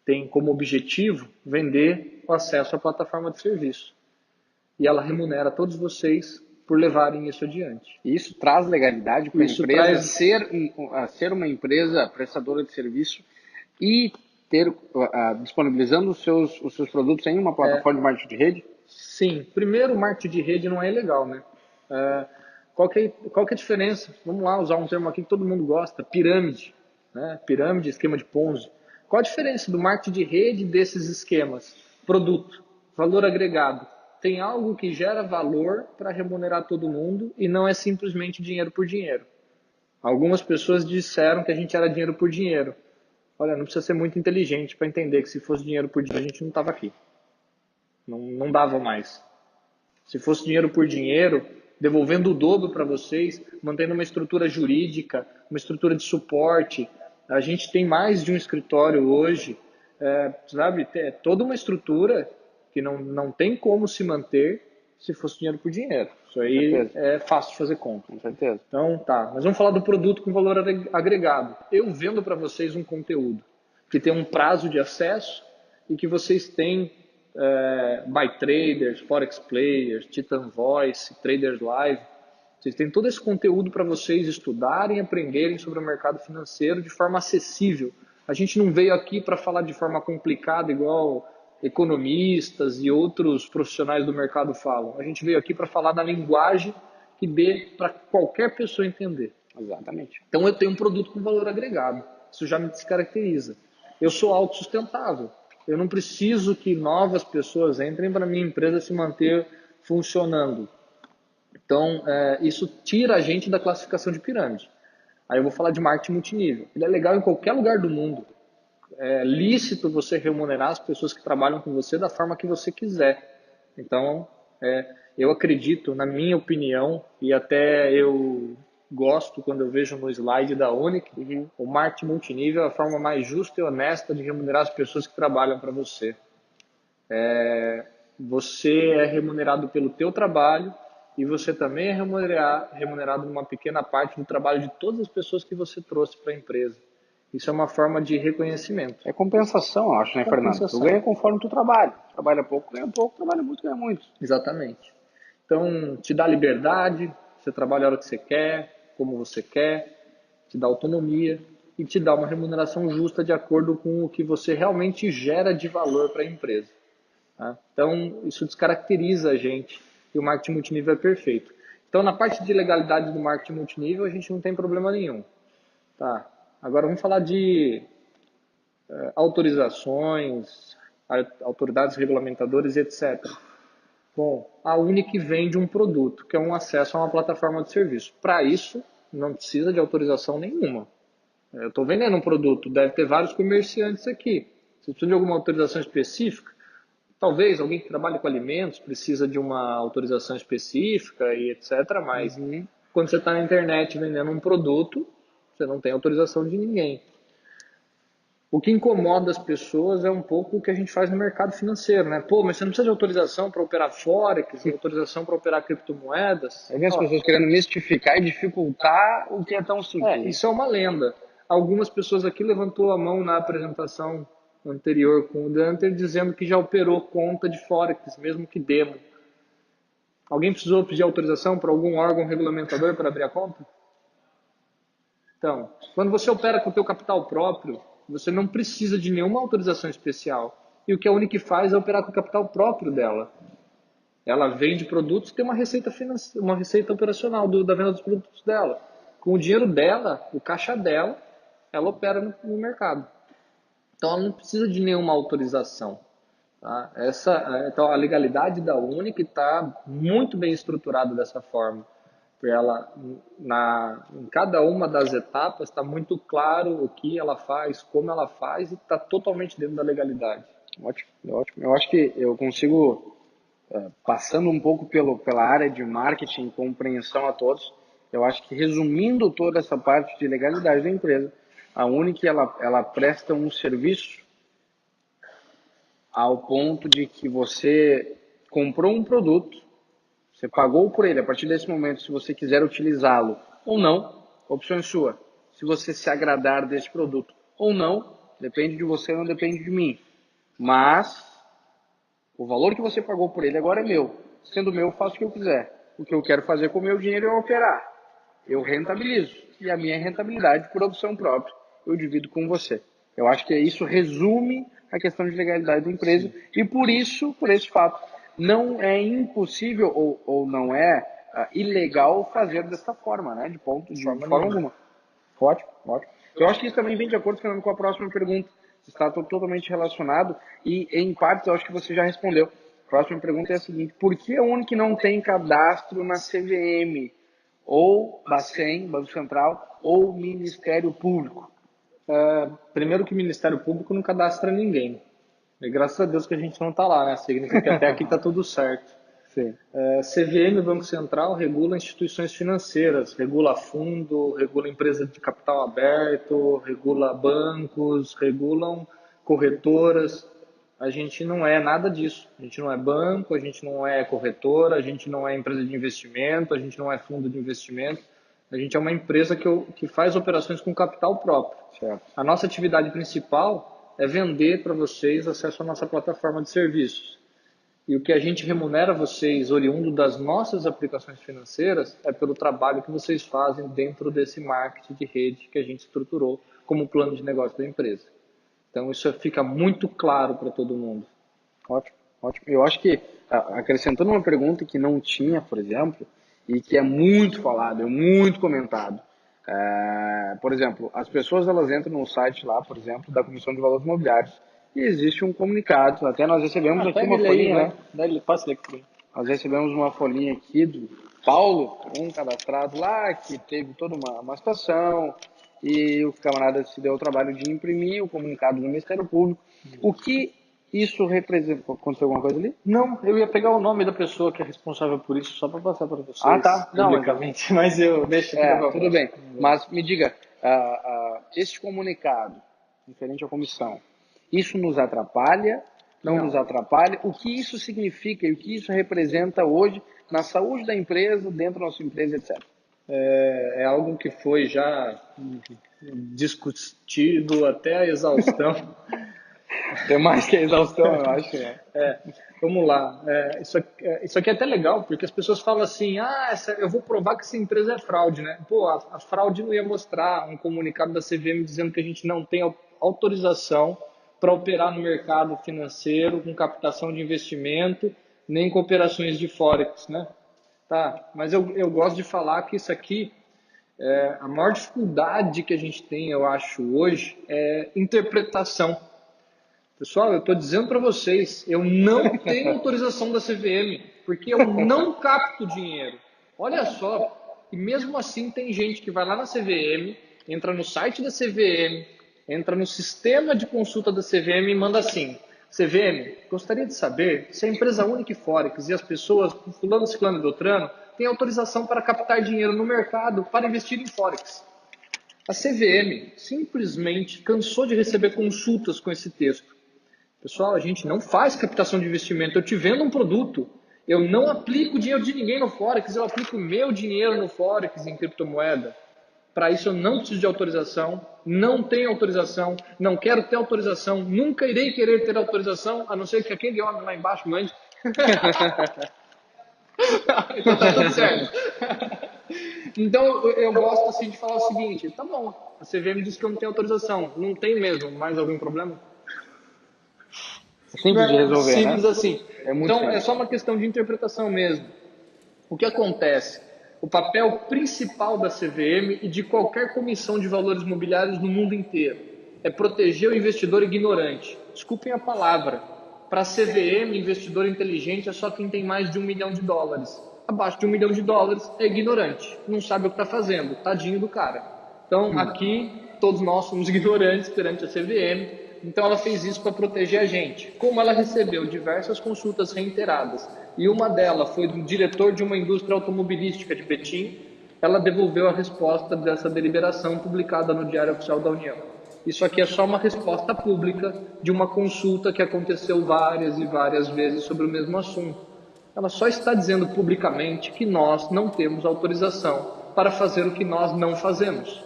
tem como objetivo vender o acesso à plataforma de serviço. E ela remunera todos vocês por levarem isso adiante. Isso traz legalidade para a empresa ser uma empresa prestadora de serviço e disponibilizando os seus produtos em uma plataforma de marketing de rede? Sim. Primeiro, o marketing de rede não é ilegal, né? Qual que é a diferença? Vamos lá usar um termo aqui que todo mundo gosta, pirâmide, né? Pirâmide, esquema de Ponzi. Qual a diferença do marketing de rede desses esquemas? Produto, valor agregado. Tem algo que gera valor para remunerar todo mundo e não é simplesmente dinheiro por dinheiro. Algumas pessoas disseram que a gente era dinheiro por dinheiro. Olha, não precisa ser muito inteligente para entender que se fosse dinheiro por dinheiro a gente não estava aqui. Não dava mais. Se fosse dinheiro por dinheiro, devolvendo o dobro para vocês, mantendo uma estrutura jurídica, uma estrutura de suporte. A gente tem mais de um escritório hoje, sabe? É toda uma estrutura que não tem como se manter se fosse dinheiro por dinheiro. Isso aí é fácil de fazer conta. Com certeza. Então, tá. Mas vamos falar do produto com valor agregado. Eu vendo para vocês um conteúdo que tem um prazo de acesso e que vocês têm Buy Traders, Forex Players, Titan Voice, Traders Live. Vocês têm todo esse conteúdo para vocês estudarem e aprenderem sobre o mercado financeiro de forma acessível. A gente não veio aqui para falar de forma complicada, igual economistas e outros profissionais do mercado falam. A gente veio aqui para falar na linguagem que dê para qualquer pessoa entender. Exatamente. Então eu tenho um produto com valor agregado. Isso já me descaracteriza. Eu sou autossustentável. Eu não preciso que novas pessoas entrem para a minha empresa se manter funcionando. Então, isso tira a gente da classificação de pirâmide. Aí eu vou falar de marketing multinível. Ele é legal em qualquer lugar do mundo. É lícito você remunerar as pessoas que trabalham com você da forma que você quiser. Então, eu acredito, na minha opinião, e até eu gosto quando eu vejo no slide da Unic, o marketing multinível é a forma mais justa e honesta de remunerar as pessoas que trabalham para você. Você é remunerado pelo teu trabalho e você também é remunerado numa pequena parte do trabalho de todas as pessoas que você trouxe para a empresa. Isso é uma forma de reconhecimento. É compensação, eu acho, né, Fernando? Tu ganha conforme tu trabalha. Trabalha pouco, trabalha muito, ganha muito. Exatamente. Então, te dá liberdade, você trabalha a hora que você quer, como você quer, te dá autonomia e te dá uma remuneração justa de acordo com o que você realmente gera de valor para a empresa. Tá? Então, isso descaracteriza a gente e o marketing multinível é perfeito. Então, na parte de legalidade do marketing multinível, a gente não tem problema nenhum. Tá? Agora, vamos falar de autorizações, autoridades regulamentadoras, etc. Bom, a Unic vende um produto, que é um acesso a uma plataforma de serviço. Para isso, não precisa de autorização nenhuma. Eu estou vendendo um produto, deve ter vários comerciantes aqui. Se precisa de alguma autorização específica, talvez alguém que trabalha com alimentos precisa de uma autorização específica e etc. Mas quando você está na internet vendendo um produto, você não tem autorização de ninguém. O que incomoda as pessoas é um pouco o que a gente faz no mercado financeiro, né? Pô, mas você não precisa de autorização para operar Forex, autorização para operar criptomoedas. Aí vem as pessoas querendo mistificar e dificultar o que é tão simples. Isso é uma lenda. Algumas pessoas aqui levantou a mão na apresentação anterior com o Danter dizendo que já operou conta de Forex, mesmo que demo. Alguém precisou pedir autorização para algum órgão regulamentador para abrir a conta? Então, quando você opera com o teu capital próprio, você não precisa de nenhuma autorização especial. E o que a Unic faz é operar com o capital próprio dela. Ela vende produtos e tem uma receita financeira, uma receita operacional da venda dos produtos dela. Com o dinheiro dela, o caixa dela, ela opera no mercado. Então ela não precisa de nenhuma autorização. Tá? Então a legalidade da Unic está muito bem estruturada dessa forma. Ela, em cada uma das etapas está muito claro o que ela faz, como ela faz e está totalmente dentro da legalidade. Ótimo, ótimo. Eu acho que eu consigo, passando um pouco pela área de marketing e compreensão a todos, eu acho que resumindo toda essa parte de legalidade da empresa, a Unic ela presta um serviço ao ponto de que você comprou um produto, você pagou por ele. A partir desse momento, se você quiser utilizá-lo ou não, a opção é sua. Se você se agradar desse produto ou não, depende de você, não depende de mim. Mas o valor que você pagou por ele agora é meu. Sendo meu, eu faço o que eu quiser. O que eu quero fazer com o meu dinheiro é operar. Eu rentabilizo. E a minha rentabilidade, por opção própria, eu divido com você. Eu acho que isso resume a questão de legalidade da empresa e por isso, por esse fato, não é impossível ou não é ilegal fazer dessa forma, né? De forma alguma. Ótimo, ótimo. Eu acho que isso também vem de acordo, Fernando, com a próxima pergunta. Está totalmente relacionado e, em partes, eu acho que você já respondeu. A próxima pergunta é a seguinte: por que a Unic não tem cadastro na CVM, ou Bacen, Banco Central, ou Ministério Público? Primeiro que o Ministério Público não cadastra ninguém. E graças a Deus que a gente não está lá, né? Significa que até aqui está tudo certo. Sim. CVM, Banco Central, regula instituições financeiras, regula fundo, regula empresa de capital aberto, regula bancos, regulam corretoras. A gente não é nada disso. A gente não é banco, a gente não é corretora, a gente não é empresa de investimento, a gente não é fundo de investimento. A gente é uma empresa que faz operações com capital próprio. Certo. A nossa atividade principal é vender para vocês acesso à nossa plataforma de serviços. E o que a gente remunera vocês, oriundo das nossas aplicações financeiras, é pelo trabalho que vocês fazem dentro desse marketing de rede que a gente estruturou como plano de negócio da empresa. Então isso fica muito claro para todo mundo. Ótimo, ótimo. Eu acho que, acrescentando uma pergunta que não tinha, por exemplo, e que é muito falado, é muito comentado. Por exemplo, as pessoas elas entram no site lá, por exemplo, da Comissão de Valores Imobiliários e existe um comunicado, até nós recebemos aqui uma folhinha, né? Passa ele aqui. Nós recebemos uma folhinha aqui do Paulo, um cadastrado lá, que teve toda uma situação e o camarada se deu o trabalho de imprimir o comunicado do Ministério Público. O que isso representa? Aconteceu alguma coisa ali? Não, eu ia pegar o nome da pessoa que é responsável por isso só para passar para vocês. Ah, tá. Não, publicamente, mas eu deixo aqui. Tudo bem. Mas me diga, este comunicado, referente à comissão, isso nos atrapalha? Não nos atrapalha? O que isso significa e o que isso representa hoje na saúde da empresa, dentro da nossa empresa, etc.? É algo que foi já discutido até a exaustão. É mais que a exaustão, eu acho. Né? Vamos lá. Isso aqui é até legal, porque as pessoas falam assim, eu vou provar que essa empresa é fraude, né? Pô, a fraude não ia mostrar um comunicado da CVM dizendo que a gente não tem autorização para operar no mercado financeiro com captação de investimento, nem com operações de Forex, né? Tá, mas eu gosto de falar que isso aqui, a maior dificuldade que a gente tem, eu acho, hoje, é interpretação. Pessoal, eu estou dizendo para vocês, eu não tenho autorização da CVM, porque eu não capto dinheiro. Olha só, e mesmo assim tem gente que vai lá na CVM, entra no site da CVM, entra no sistema de consulta da CVM e manda assim: CVM, gostaria de saber se a empresa Unic Forex e as pessoas, fulano, ciclano e beltrano, têm autorização para captar dinheiro no mercado para investir em Forex. A CVM simplesmente cansou de receber consultas com esse texto. Pessoal, a gente não faz captação de investimento. Eu te vendo um produto. Eu não aplico dinheiro de ninguém no Forex. Eu aplico meu dinheiro no Forex, em criptomoeda. Para isso eu não preciso de autorização. Não tenho autorização. Não quero ter autorização. Nunca irei querer ter autorização, a não ser que aquele homem lá embaixo mande. Então tá tudo certo. Então eu gosto assim de falar o seguinte: tá bom, a CVM disse que eu não tenho autorização. Não tem mesmo. Mais algum problema? Simples de resolver, simples né? assim. Então simples. É só uma questão de interpretação mesmo. O que acontece? O papel principal da CVM e de qualquer comissão de valores imobiliários no mundo inteiro é proteger o investidor ignorante. Desculpem a palavra. Para a CVM, investidor inteligente é só quem tem mais de $1 milhão. Abaixo de $1 milhão é ignorante. Não sabe o que está fazendo. Tadinho do cara. Então aqui todos nós somos ignorantes perante a CVM. Então ela fez isso para proteger a gente. Como ela recebeu diversas consultas reiteradas e uma delas foi do diretor de uma indústria automobilística de Betim, ela devolveu a resposta dessa deliberação publicada no Diário Oficial da União. Isso aqui é só uma resposta pública de uma consulta que aconteceu várias e várias vezes sobre o mesmo assunto. Ela só está dizendo publicamente que nós não temos autorização para fazer o que nós não fazemos.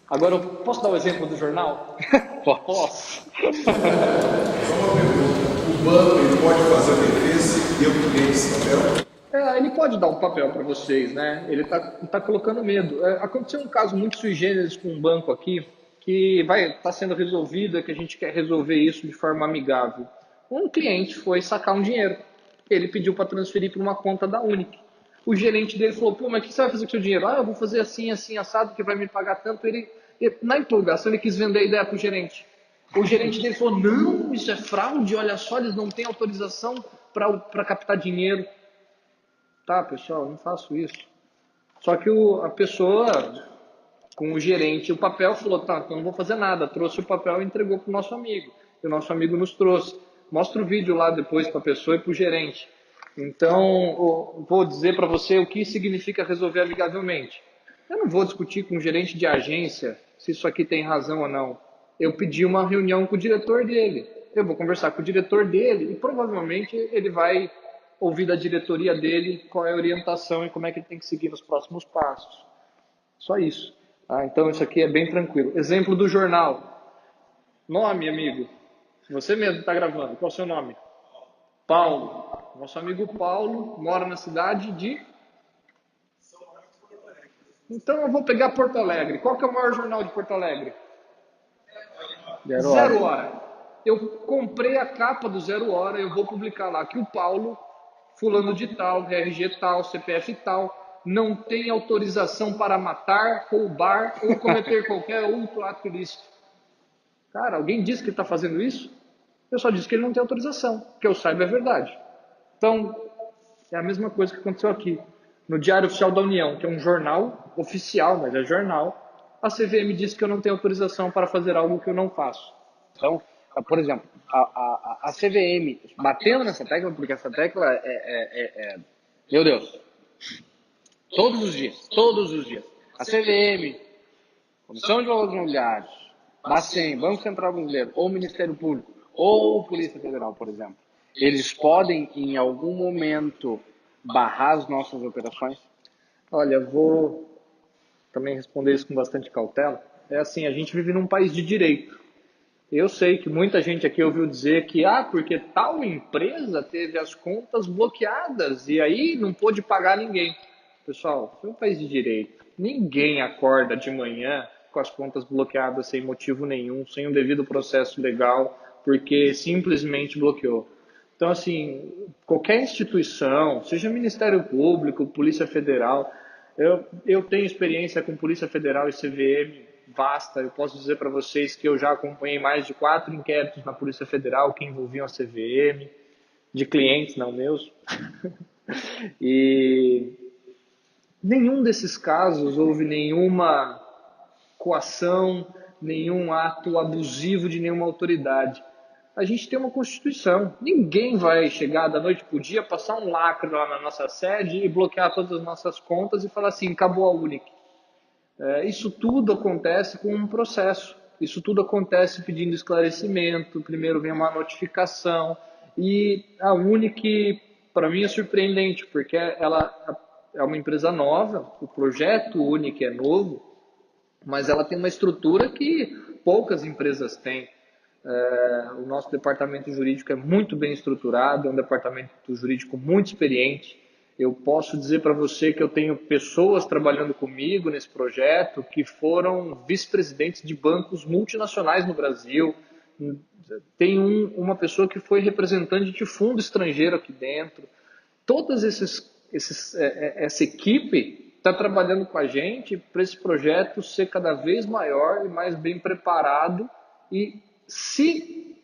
Agora, eu posso dar o exemplo do jornal? Posso. Só uma pergunta. O banco ele pode fazer a defesa e eu criei esse papel? Ele pode dar um papel para vocês, né? Ele tá colocando medo. Aconteceu um caso muito sui generis com um banco aqui, que vai estar sendo resolvida, que a gente quer resolver isso de forma amigável. Um cliente foi sacar um dinheiro. Ele pediu para transferir para uma conta da Unic. O gerente dele falou, pô, mas o que você vai fazer com o seu dinheiro? Ah, eu vou fazer assim, assim, assado, que vai me pagar tanto. Na empolgação, ele quis vender a ideia para o gerente. O gerente dele falou, não, isso é fraude, olha só, eles não têm autorização para captar dinheiro. Tá, pessoal, não faço isso. Só que a pessoa, com o gerente, o papel falou, tá, então não vou fazer nada. Trouxe o papel e entregou para o nosso amigo. E o nosso amigo nos trouxe. Mostra o vídeo lá depois para a pessoa e para o gerente. Então, vou dizer para você o que significa resolver amigavelmente. Eu não vou discutir com o gerente de agência se isso aqui tem razão ou não. Eu pedi uma reunião com o diretor dele. Eu vou conversar com o diretor dele e provavelmente ele vai ouvir da diretoria dele qual é a orientação e como é que ele tem que seguir nos próximos passos. Só isso. Então, isso aqui é bem tranquilo. Exemplo do jornal. Nome, amigo. Você mesmo está gravando. Qual é o seu nome? Paulo. Nosso amigo Paulo mora na cidade de... Então eu vou pegar Porto Alegre. Qual que é o maior jornal de Porto Alegre? Zero Hora. Eu comprei a capa do Zero Hora, eu vou publicar lá que o Paulo, fulano de tal, RG tal, CPF tal, não tem autorização para matar, roubar ou cometer qualquer outro ato ilícito. Cara, alguém disse que ele está fazendo isso? Eu só disse que ele não tem autorização. Que eu saiba é verdade. Então, é a mesma coisa que aconteceu aqui. No Diário Oficial da União, que é um jornal oficial, mas é jornal, a CVM disse que eu não tenho autorização para fazer algo que eu não faço. Então, por exemplo, a CVM, batendo nessa tecla, porque essa tecla meu Deus, todos os dias. A CVM, Comissão de Valores Imobiliários, Bacen, Banco Central Brasileiro, ou Ministério Público, ou Polícia Federal, por exemplo, eles podem, em algum momento, barrar as nossas operações? Olha, vou também responder isso com bastante cautela. É assim, a gente vive num país de direito. Eu sei que muita gente aqui ouviu dizer que, porque tal empresa teve as contas bloqueadas e aí não pôde pagar ninguém. Pessoal, isso é um país de direito. Ninguém acorda de manhã com as contas bloqueadas sem motivo nenhum, sem um devido processo legal, porque simplesmente bloqueou. Então, assim, qualquer instituição, seja Ministério Público, Polícia Federal, eu tenho experiência com Polícia Federal e CVM vasta. Eu posso dizer para vocês que eu já acompanhei mais de 4 inquéritos na Polícia Federal que envolviam a CVM, de clientes, não meus. E nenhum desses casos houve nenhuma coação, nenhum ato abusivo de nenhuma autoridade. A gente tem uma Constituição. Ninguém vai chegar da noite para o dia, passar um lacre lá na nossa sede e bloquear todas as nossas contas e falar assim, acabou a Unic. Isso tudo acontece com um processo. Isso tudo acontece pedindo esclarecimento. Primeiro vem uma notificação. E a Unic, para mim, é surpreendente, porque ela é uma empresa nova, o projeto Unic é novo, mas ela tem uma estrutura que poucas empresas têm. O nosso departamento jurídico é muito bem estruturado, é um departamento jurídico muito experiente. Eu posso dizer para você que eu tenho pessoas trabalhando comigo nesse projeto que foram vice-presidentes de bancos multinacionais no Brasil. Tem uma pessoa que foi representante de fundo estrangeiro aqui dentro. Toda essa equipe está trabalhando com a gente para esse projeto ser cada vez maior e mais bem preparado e se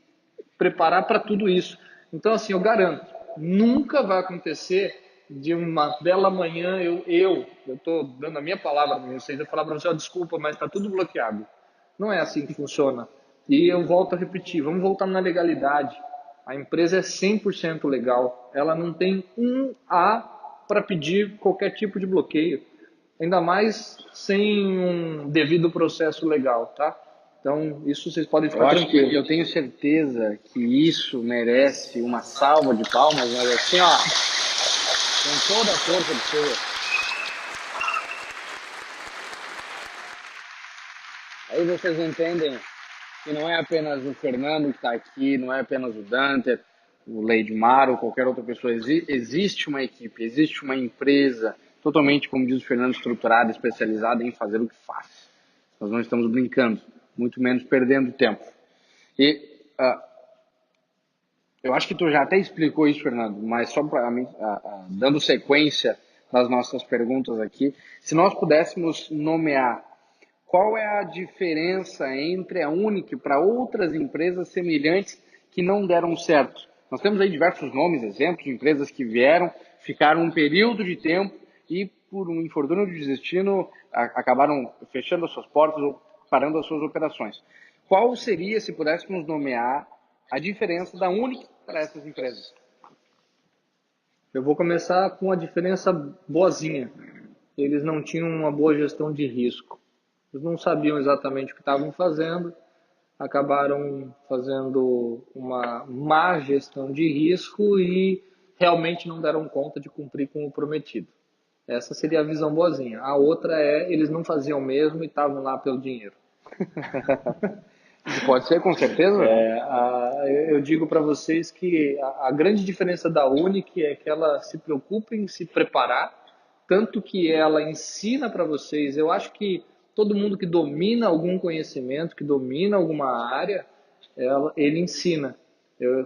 preparar para tudo isso. Então, assim, eu garanto, nunca vai acontecer de uma bela manhã eu estou dando a minha palavra para vocês, eu falar para vocês, desculpa, mas está tudo bloqueado. Não é assim que funciona. E eu volto a repetir, vamos voltar na legalidade. A empresa é 100% legal, ela não tem um A para pedir qualquer tipo de bloqueio, ainda mais sem um devido processo legal, tá? Então, isso vocês podem ficar tranquilos. Eu tenho certeza que isso merece uma salva de palmas, mas assim, com toda a força do seu. Aí vocês entendem que não é apenas o Fernando que está aqui, não é apenas o Dante, o Leidmar ou qualquer outra pessoa. Existe uma equipe, existe uma empresa totalmente, como diz o Fernando, estruturada, especializada em fazer o que faz. Nós não estamos brincando. muito menos perdendo tempo. E eu acho que tu já até explicou isso, Fernando, mas só para mim, dando sequência nas nossas perguntas aqui, se nós pudéssemos nomear qual é a diferença entre a Unic para outras empresas semelhantes que não deram certo? Nós temos aí diversos nomes, exemplos de empresas que vieram, ficaram um período de tempo e, por um infortúnio de destino, acabaram fechando as suas portas ou parando as suas operações. Qual seria, se pudéssemos nomear, a diferença da Unic para essas empresas? Eu vou começar com a diferença boazinha. Eles não tinham uma boa gestão de risco. Eles não sabiam exatamente o que estavam fazendo, acabaram fazendo uma má gestão de risco e realmente não deram conta de cumprir com o prometido. Essa seria a visão boazinha. A outra é, eles não faziam mesmo e estavam lá pelo dinheiro. Pode ser, com certeza. Eu digo para vocês que a grande diferença da Unic é que ela se preocupa em se preparar, tanto que ela ensina para vocês. Eu acho que todo mundo que domina algum conhecimento, que domina alguma área, ele ensina.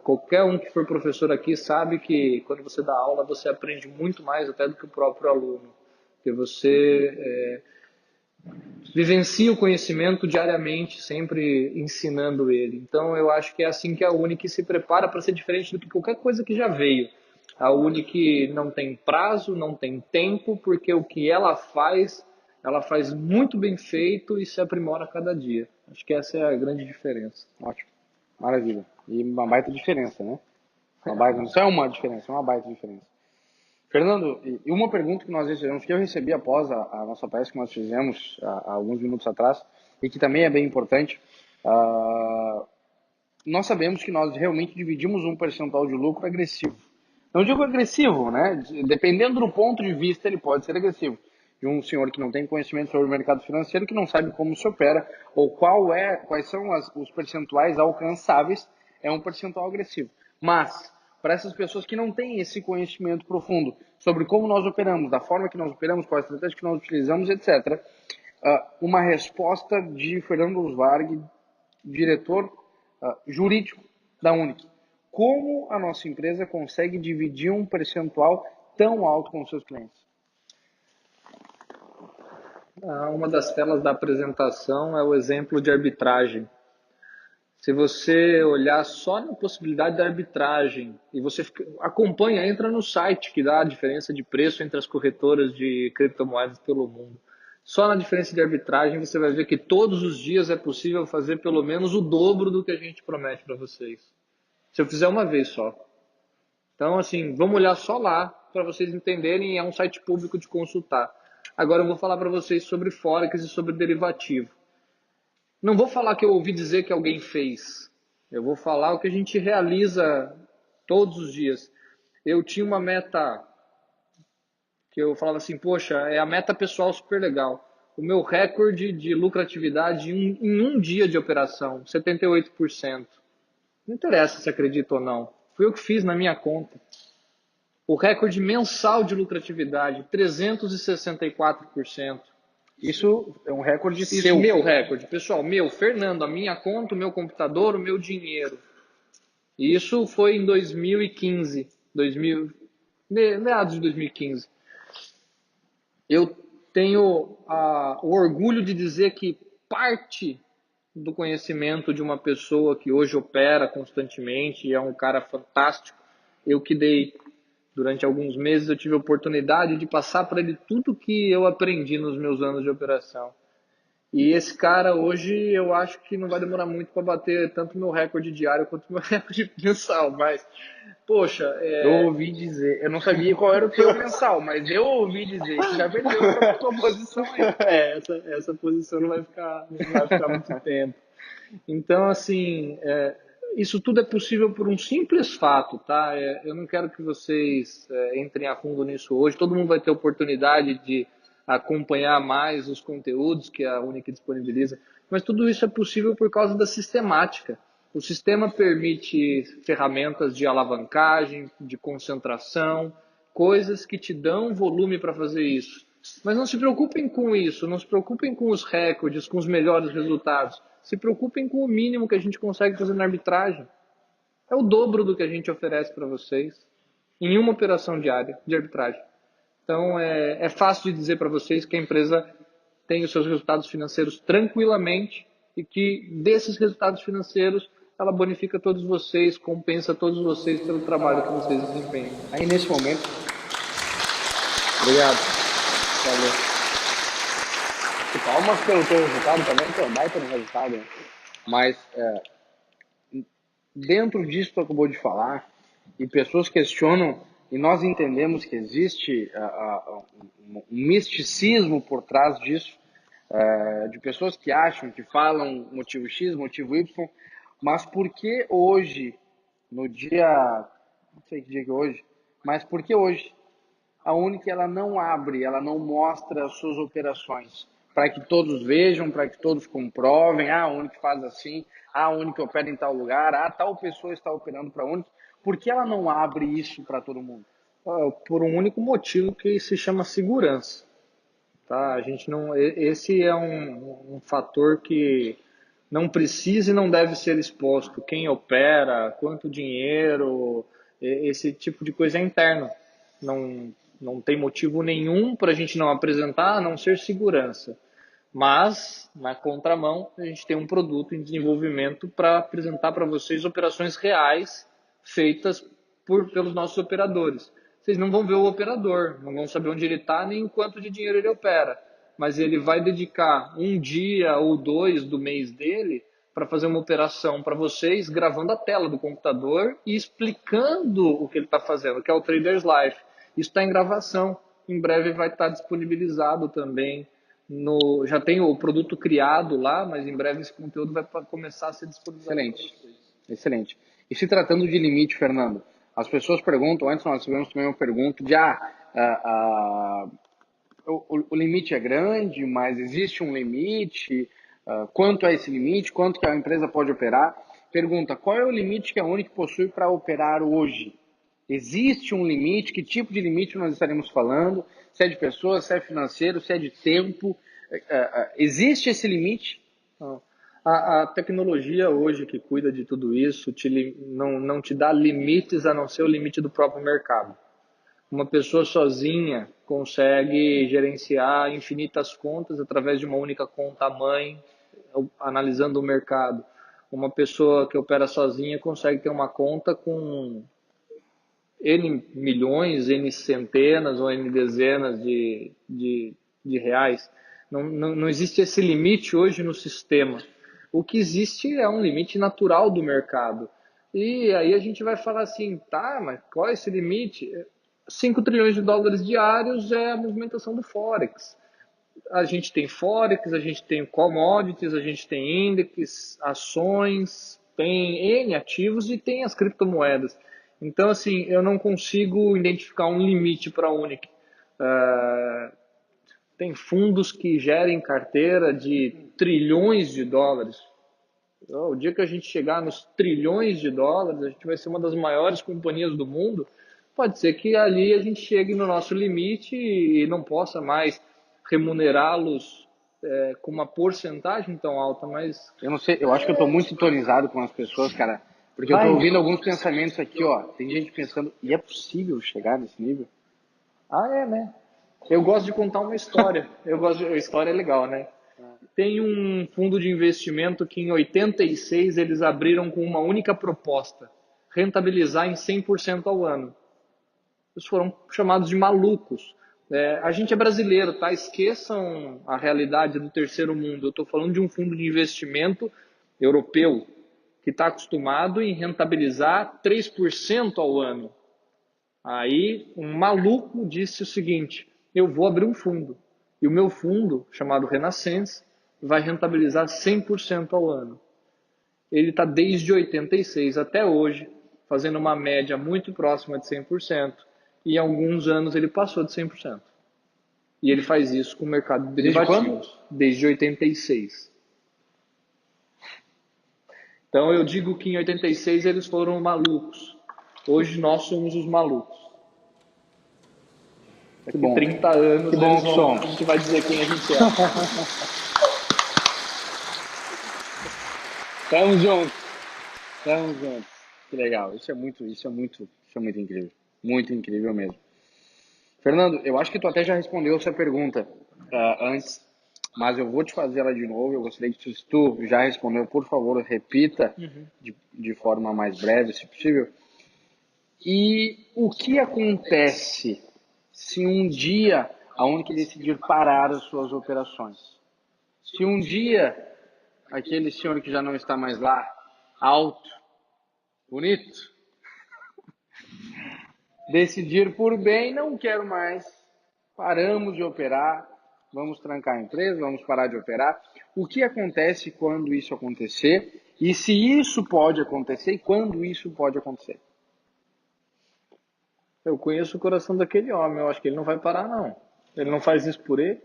Qualquer um que for professor aqui sabe que quando você dá aula, você aprende muito mais até do que o próprio aluno. Porque você vivencia o conhecimento diariamente, sempre ensinando ele. Então, eu acho que é assim que a Unic se prepara para ser diferente do que qualquer coisa que já veio. A Unic não tem prazo, não tem tempo, porque o que ela faz muito bem feito e se aprimora a cada dia. Acho que essa é a grande diferença. Ótimo, maravilha. E uma baita diferença, né? Não só é uma diferença, é uma baita diferença. Fernando, e uma pergunta que nós recebemos, que eu recebi após a nossa palestra que nós fizemos há alguns minutos atrás, e que também é bem importante, nós sabemos que nós realmente dividimos um percentual de lucro agressivo. Não digo agressivo, né? Dependendo do ponto de vista, ele pode ser agressivo. De um senhor que não tem conhecimento sobre o mercado financeiro, que não sabe como se opera, ou quais são os percentuais alcançáveis, é um percentual agressivo. Mas, para essas pessoas que não têm esse conhecimento profundo sobre como nós operamos, da forma que nós operamos, qual a estratégia que nós utilizamos, etc., uma resposta de Fernando Usvarg, diretor jurídico da Unic. Como a nossa empresa consegue dividir um percentual tão alto com os seus clientes? Uma das telas da apresentação é o exemplo de arbitragem. Se você olhar só na possibilidade da arbitragem e você acompanha, entra no site que dá a diferença de preço entre as corretoras de criptomoedas pelo mundo. Só na diferença de arbitragem você vai ver que todos os dias é possível fazer pelo menos o dobro do que a gente promete para vocês. Se eu fizer uma vez só. Então, assim, vamos olhar só lá para vocês entenderem, é um site público de consultar. Agora eu vou falar para vocês sobre Forex e sobre derivativo. Não vou falar que eu ouvi dizer que alguém fez. Eu vou falar o que a gente realiza todos os dias. Eu tinha uma meta que eu falava assim, poxa, é a meta pessoal super legal. O meu recorde de lucratividade em um dia de operação, 78%. Não interessa se acredita ou não. Foi eu que fiz na minha conta. O recorde mensal de lucratividade, 364%. Isso é um recorde seu. Isso, meu recorde. Pessoal, Fernando, a minha conta, o meu computador, o meu dinheiro. Isso foi em 2015. Meados de 2015. Eu tenho o orgulho de dizer que parte do conhecimento de uma pessoa que hoje opera constantemente e é um cara fantástico, eu que dei durante alguns meses, eu tive a oportunidade de passar para ele tudo que eu aprendi nos meus anos de operação. E esse cara hoje eu acho que não vai demorar muito para bater tanto meu recorde diário quanto meu recorde mensal, mas, poxa... Eu ouvi dizer, eu não sabia qual era o teu mensal, mas eu ouvi dizer que já perdeu a tua posição aí. Essa posição não vai ficar muito tempo. Então, assim, isso tudo é possível por um simples fato, tá? Eu não quero que vocês entrem a fundo nisso hoje. Todo mundo vai ter oportunidade de acompanhar mais os conteúdos que a Unic disponibiliza, mas tudo isso é possível por causa da sistemática. O sistema permite ferramentas de alavancagem, de concentração, coisas que te dão volume para fazer isso. Mas não se preocupem com isso, não se preocupem com os recordes, com os melhores resultados. Se preocupem com o mínimo que a gente consegue fazer na arbitragem. É o dobro do que a gente oferece para vocês em uma operação diária de arbitragem. Então, é fácil de dizer para vocês que a empresa tem os seus resultados financeiros tranquilamente e que desses resultados financeiros ela bonifica todos vocês, compensa todos vocês pelo trabalho que vocês desempenham. Aí, nesse momento... Obrigado. Valeu. E palmas pelo teu resultado também, que é um baita no resultado. Né? Mas, dentro disso que tu acabou de falar, e pessoas questionam, e nós entendemos que existe um misticismo por trás disso, de pessoas que acham, que falam motivo X, motivo Y, mas por que hoje, no dia, não sei que dia que é hoje, mas por que hoje a Unic ela não abre, ela não mostra as suas operações, para que todos vejam, para que todos comprovem, a Unic faz assim, a Unic opera em tal lugar, tal pessoa está operando para a Unic, por que ela não abre isso para todo mundo? Por um único motivo que se chama segurança. Tá? A gente não, esse é um fator que não precisa e não deve ser exposto. Quem opera, quanto dinheiro, esse tipo de coisa é interno. Não tem motivo nenhum para a gente não apresentar, a não ser segurança. Mas, na contramão, a gente tem um produto em desenvolvimento para apresentar para vocês operações reais feitas pelos nossos operadores. Vocês não vão ver o operador, não vão saber onde ele está nem o quanto de dinheiro ele opera. Mas ele vai dedicar um dia ou 2 do mês dele para fazer uma operação para vocês, gravando a tela do computador e explicando o que ele está fazendo, que é o Traders Life. Isso está em gravação, em breve vai estar disponibilizado também. Já tem o produto criado lá, mas em breve esse conteúdo vai começar a ser disponibilizado. Excelente, excelente. E se tratando de limite, Fernando, as pessoas perguntam, antes nós tivemos também uma pergunta de o limite é grande, mas existe um limite, quanto é esse limite, quanto que a empresa pode operar? Pergunta, qual é o limite que a Unic possui para operar hoje? Existe um limite? Que tipo de limite nós estaremos falando? Se é de pessoas, se é financeiro, se é de tempo? Existe esse limite? A tecnologia hoje que cuida de tudo isso não te dá limites a não ser o limite do próprio mercado. Uma pessoa sozinha consegue gerenciar infinitas contas através de uma única conta-mãe, analisando o mercado. Uma pessoa que opera sozinha consegue ter uma conta com N milhões, N centenas ou N dezenas de reais. Não existe esse limite hoje no sistema. O que existe é um limite natural do mercado. E aí a gente vai falar assim, tá, mas qual é esse limite? 5 trilhões de dólares diários é a movimentação do Forex. A gente tem Forex, a gente tem commodities, a gente tem índices, ações, tem N ativos e tem as criptomoedas. Então, assim, eu não consigo identificar um limite para a Unic. Tem fundos que gerem carteira de trilhões de dólares. O dia que a gente chegar nos trilhões de dólares, a gente vai ser uma das maiores companhias do mundo. Pode ser que ali a gente chegue no nosso limite e não possa mais remunerá-los com uma porcentagem tão alta, mas... Eu não sei, eu acho que eu estou muito sintonizado com as pessoas, cara, porque eu estou ouvindo alguns pensamentos aqui, ó. Tem gente pensando, e é possível chegar nesse nível? Né? Eu gosto de contar uma história. A história é legal, né? Tem um fundo de investimento que em 86 eles abriram com uma única proposta, rentabilizar em 100% ao ano. Eles foram chamados de malucos. A gente é brasileiro, tá? Esqueçam a realidade do terceiro mundo. Eu estou falando de um fundo de investimento europeu que está acostumado em rentabilizar 3% ao ano. Aí um maluco disse o seguinte, eu vou abrir um fundo. E o meu fundo, chamado Renaissance, vai rentabilizar 100% ao ano. Ele está desde 86 até hoje, fazendo uma média muito próxima de 100%. E em alguns anos ele passou de 100%. E ele faz isso com o mercado de derivativos. Desde 86. Então eu digo que em 86 eles foram malucos. Hoje nós somos os malucos. Daqui 30 anos que bom a gente vai dizer quem a gente é. Tamo junto. Tamo junto. Que legal. Isso é muito incrível. Muito incrível mesmo. Fernando, eu acho que tu até já respondeu essa pergunta antes, mas eu vou te fazer ela de novo. Eu gostaria que se tu já respondeu, por favor, repita de forma mais breve, se possível. E o que acontece se um dia a Unic decidir parar as suas operações? Se um dia aquele senhor que já não está mais lá, alto, bonito, decidir por bem, não quero mais, paramos de operar, vamos trancar a empresa, vamos parar de operar. O que acontece quando isso acontecer? E se isso pode acontecer e quando isso pode acontecer? Eu conheço o coração daquele homem, eu acho que ele não vai parar, não. Ele não faz isso por ele.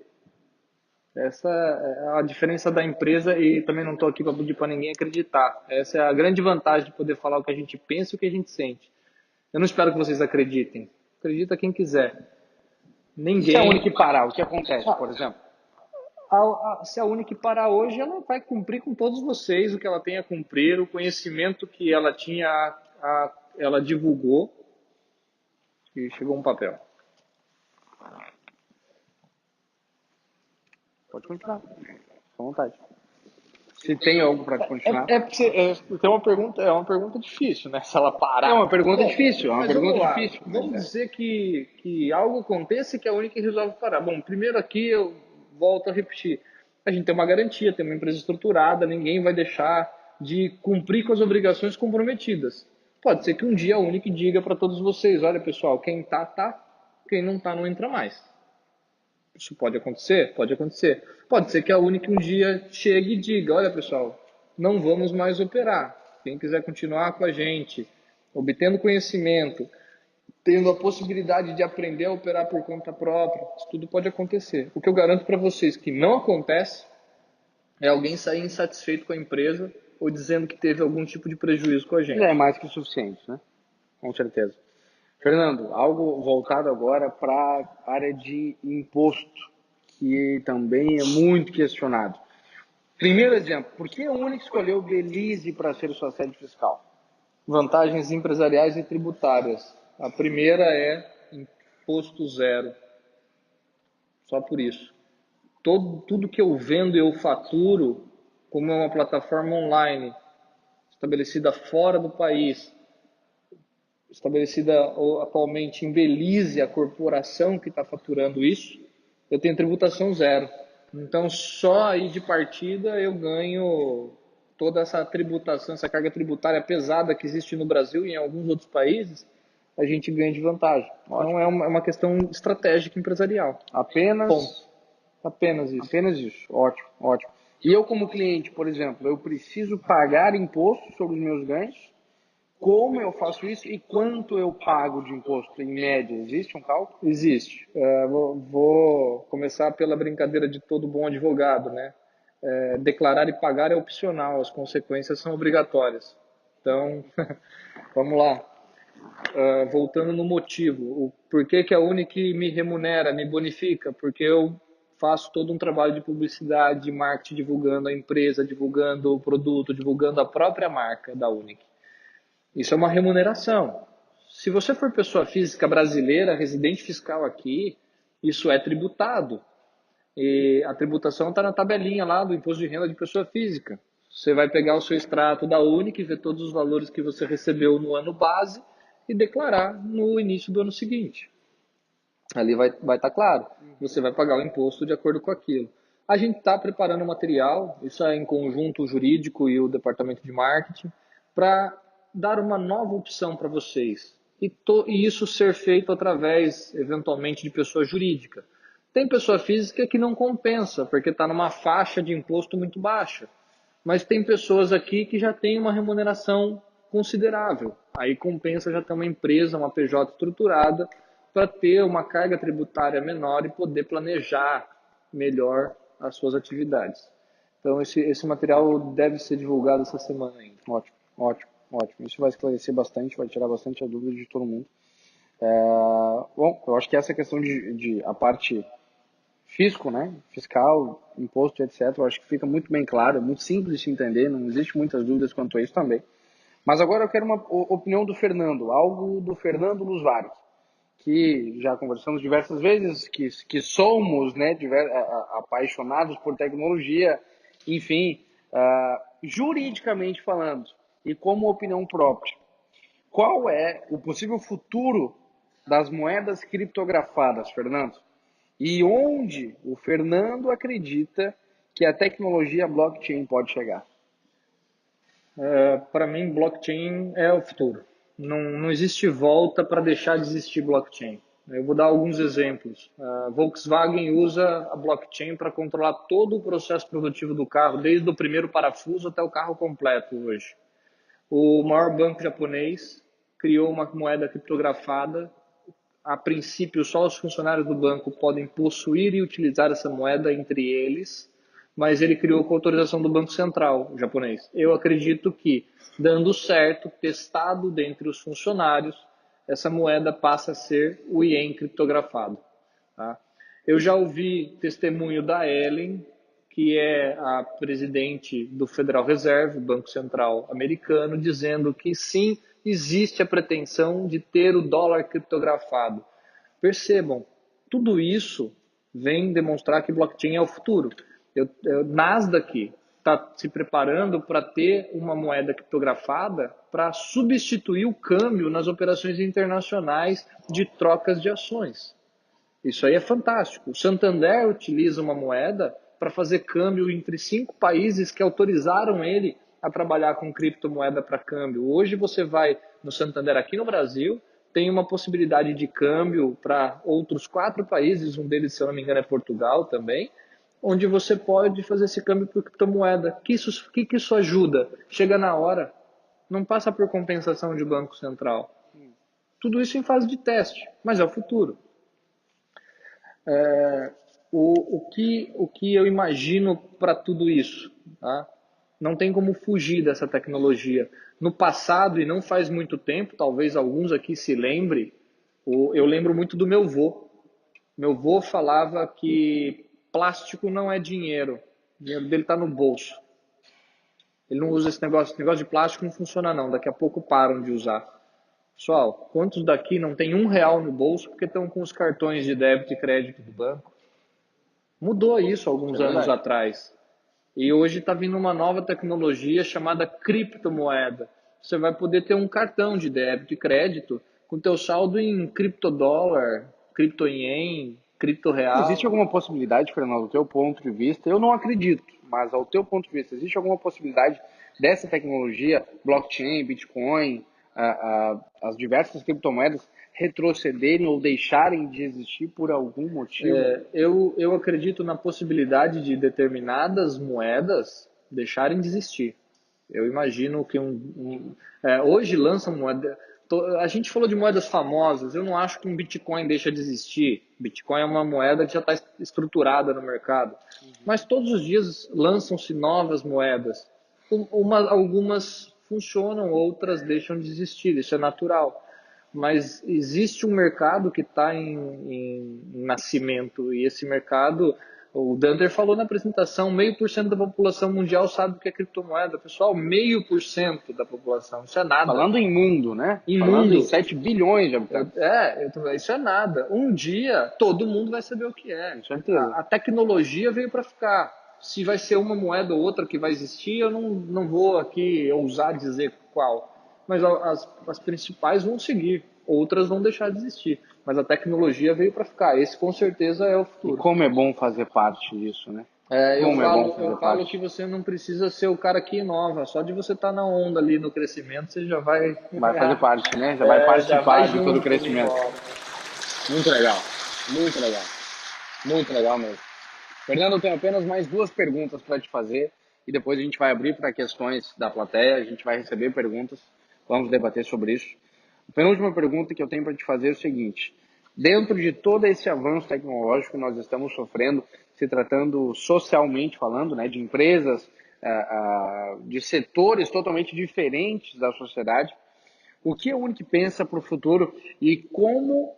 Essa é a diferença da empresa e também não estou aqui para pedir para ninguém acreditar. Essa é a grande vantagem de poder falar o que a gente pensa e o que a gente sente. Eu não espero que vocês acreditem. Acredita quem quiser. Se a Unic parar, o que acontece, por exemplo? Se a Unic parar hoje, ela vai cumprir com todos vocês o que ela tem a cumprir, o conhecimento que ela tinha, ela divulgou. E chegou um papel. Pode continuar, com vontade. Se tem algo para continuar. É uma pergunta difícil, né? Se ela parar. É uma pergunta difícil, difícil. Vamos dizer que algo aconteça e que a Unic resolve parar. Bom, primeiro aqui eu volto a repetir. A gente tem uma garantia, tem uma empresa estruturada, ninguém vai deixar de cumprir com as obrigações comprometidas. Pode ser que um dia a Unic diga para todos vocês, olha pessoal, quem tá, tá, quem não tá, não entra mais. Isso pode acontecer? Pode acontecer. Pode ser que a Unic um dia chegue e diga, olha pessoal, não vamos mais operar. Quem quiser continuar com a gente, obtendo conhecimento, tendo a possibilidade de aprender a operar por conta própria, isso tudo pode acontecer. O que eu garanto para vocês que não acontece é alguém sair insatisfeito com a empresa ou dizendo que teve algum tipo de prejuízo com a gente. É mais que o suficiente, né? Com certeza. Fernando, algo voltado agora para a área de imposto, que também é muito questionado. Primeiro exemplo, por que a Unic escolheu Belize para ser sua sede fiscal? Vantagens empresariais e tributárias. A primeira é imposto zero. Só por isso. Tudo que eu vendo eu faturo, como é uma plataforma online, estabelecida fora do país, estabelecida atualmente em Belize, a corporação que está faturando isso, eu tenho tributação zero. Então, só aí de partida eu ganho toda essa tributação, essa carga tributária pesada que existe no Brasil e em alguns outros países, a gente ganha de vantagem. Então, é uma questão estratégica empresarial. Apenas isso. Apenas isso. Ótimo, ótimo. E eu, como cliente, por exemplo, eu preciso pagar imposto sobre os meus ganhos? Como eu faço isso e quanto eu pago de imposto, em média? Existe um cálculo? Existe. Vou começar pela brincadeira de todo bom advogado, né? Declarar e pagar é opcional, as consequências são obrigatórias. Então, vamos lá. Voltando no motivo, por que a Unic me remunera, me bonifica? Porque eu faço todo um trabalho de publicidade, de marketing, divulgando a empresa, divulgando o produto, divulgando a própria marca da Unic. Isso é uma remuneração. Se você for pessoa física brasileira, residente fiscal aqui, isso é tributado. E a tributação está na tabelinha lá do imposto de renda de pessoa física. Você vai pegar o seu extrato da Unic, ver todos os valores que você recebeu no ano base e declarar no início do ano seguinte. Ali vai estar claro. Você vai pagar o imposto de acordo com aquilo. A gente está preparando o material, isso é em conjunto o jurídico e o departamento de marketing, para dar uma nova opção para vocês. E isso ser feito através, eventualmente, de pessoa jurídica. Tem pessoa física que não compensa, porque está numa faixa de imposto muito baixa. Mas tem pessoas aqui que já têm uma remuneração considerável. Aí compensa já ter uma empresa, uma PJ estruturada, para ter uma carga tributária menor e poder planejar melhor as suas atividades. Então esse material deve ser divulgado essa semana ainda. Ótimo, ótimo, ótimo. Isso vai esclarecer bastante, vai tirar bastante a dúvida de todo mundo. Bom, eu acho que essa questão de a parte fisco, né? Fiscal, imposto, etc. Eu acho que fica muito bem claro, é muito simples de se entender, não existe muitas dúvidas quanto a isso também. Mas agora eu quero uma opinião do Fernando, algo do Fernando Lusvari, que já conversamos diversas vezes, que somos, né, apaixonados por tecnologia, enfim, juridicamente falando, e como opinião própria. Qual é o possível futuro das moedas criptografadas, Fernando? E onde o Fernando acredita que a tecnologia blockchain pode chegar? Para mim, blockchain é o futuro. Não existe volta para deixar de existir blockchain. Eu vou dar alguns exemplos. A Volkswagen usa a blockchain para controlar todo o processo produtivo do carro, desde o primeiro parafuso até o carro completo hoje. O maior banco japonês criou uma moeda criptografada. A princípio, só os funcionários do banco podem possuir e utilizar essa moeda entre eles, mas ele criou com autorização do Banco Central japonês. Eu acredito que, dando certo, testado dentre os funcionários, essa moeda passa a ser o Ien criptografado. Tá? Eu já ouvi testemunho da Ellen, que é a presidente do Federal Reserve, Banco Central americano, dizendo que sim, existe a pretensão de ter o dólar criptografado. Percebam, tudo isso vem demonstrar que blockchain é o futuro. Nasdaq está se preparando para ter uma moeda criptografada para substituir o câmbio nas operações internacionais de trocas de ações. Isso aí é fantástico. O Santander utiliza uma moeda para fazer câmbio entre 5 países que autorizaram ele a trabalhar com criptomoeda para câmbio. Hoje você vai no Santander aqui no Brasil, tem uma possibilidade de câmbio para outros 4 países, um deles, se eu não me engano, é Portugal também, onde você pode fazer esse câmbio por criptomoeda. Que isso ajuda? Chega na hora, não passa por compensação de Banco Central. Tudo isso em fase de teste, mas é o futuro. O que eu imagino para tudo isso? Tá? Não tem como fugir dessa tecnologia. No passado, e não faz muito tempo, talvez alguns aqui se lembrem, eu lembro muito do meu vô. Meu vô falava que plástico não é dinheiro. O dinheiro dele está no bolso. Ele não usa esse negócio. Esse negócio de plástico não funciona não. Daqui a pouco param de usar. Pessoal, quantos daqui não tem R$ 1 no bolso porque estão com os cartões de débito e crédito do banco? Mudou isso alguns anos atrás. E hoje está vindo uma nova tecnologia chamada criptomoeda. Você vai poder ter um cartão de débito e crédito com teu saldo em criptodólar, criptoien, criptoreal. Existe alguma possibilidade, Fernando, do teu ponto de vista? Eu não acredito, mas ao teu ponto de vista, existe alguma possibilidade dessa tecnologia, blockchain, Bitcoin, as diversas criptomoedas retrocederem ou deixarem de existir por algum motivo? Eu acredito na possibilidade de determinadas moedas deixarem de existir. Eu imagino que hoje lançam moeda. A gente falou de moedas famosas. Eu não acho que um Bitcoin deixa de existir. Bitcoin é uma moeda que já está estruturada no mercado. Mas todos os dias lançam-se novas moedas. Algumas funcionam, outras deixam de existir. Isso é natural. Mas existe um mercado que está em nascimento, e esse mercado, o Dunder falou na apresentação, 0,5% da população mundial sabe o que é criptomoeda. Pessoal, 0,5% da população, isso é nada. Falando em mundo, né? Falando em 7 bilhões de habitantes. Isso é nada. Um dia, todo mundo vai saber o que é. Com certeza. A tecnologia veio para ficar. Se vai ser uma moeda ou outra que vai existir, eu não vou aqui ousar dizer qual. Mas as principais vão seguir, outras vão deixar de existir. Mas a tecnologia veio para ficar. Esse com certeza é o futuro. E como é bom fazer parte disso, né? Eu falo que você não precisa ser o cara que inova. Só de você estar na onda ali no crescimento, você já vai fazer parte, né? Já vai participar de todo o crescimento. Muito legal. Muito legal. Muito legal mesmo. Fernando, eu tenho apenas mais 2 perguntas para te fazer e depois a gente vai abrir para questões da plateia, a gente vai receber perguntas, vamos debater sobre isso. A penúltima pergunta que eu tenho para te fazer é o seguinte: dentro de todo esse avanço tecnológico que nós estamos sofrendo, se tratando socialmente falando, né, de empresas, de setores totalmente diferentes da sociedade, o que a Unic pensa para o futuro e como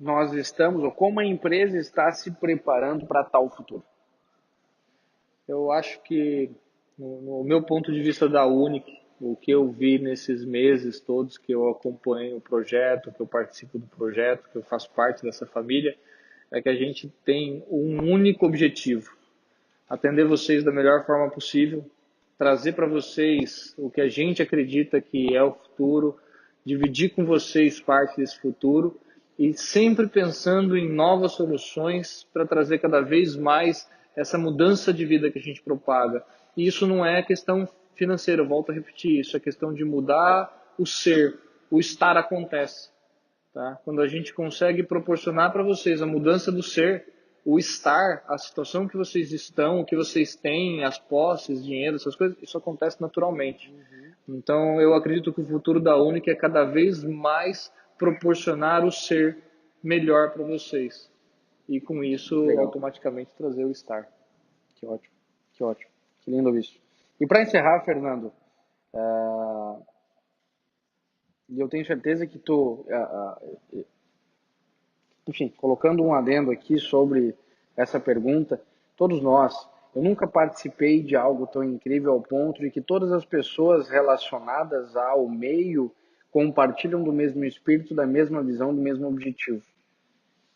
nós estamos, ou como a empresa está se preparando para tal futuro? Eu acho que, no meu ponto de vista da Unic, o que eu vi nesses meses todos que eu acompanho o projeto, que eu participo do projeto, que eu faço parte dessa família, é que a gente tem um único objetivo: atender vocês da melhor forma possível, trazer para vocês o que a gente acredita que é o futuro, dividir com vocês parte desse futuro e sempre pensando em novas soluções para trazer cada vez mais essa mudança de vida que a gente propaga. E isso não é questão financeira, eu volto a repetir, isso é questão de mudar o ser, o estar acontece. Tá? Quando a gente consegue proporcionar para vocês a mudança do ser, o estar, a situação que vocês estão, o que vocês têm, as posses, dinheiro, essas coisas, isso acontece naturalmente. Então eu acredito que o futuro da Unic é cada vez mais proporcionar o ser melhor para vocês. E com isso, Legal. automaticamente trazer o estar. Que ótimo, que ótimo. Que lindo isso. E para encerrar, Fernando, eu tenho certeza que tu, enfim, colocando um adendo aqui sobre essa pergunta, todos nós, eu nunca participei de algo tão incrível ao ponto de que todas as pessoas relacionadas ao meio compartilham do mesmo espírito, da mesma visão, do mesmo objetivo.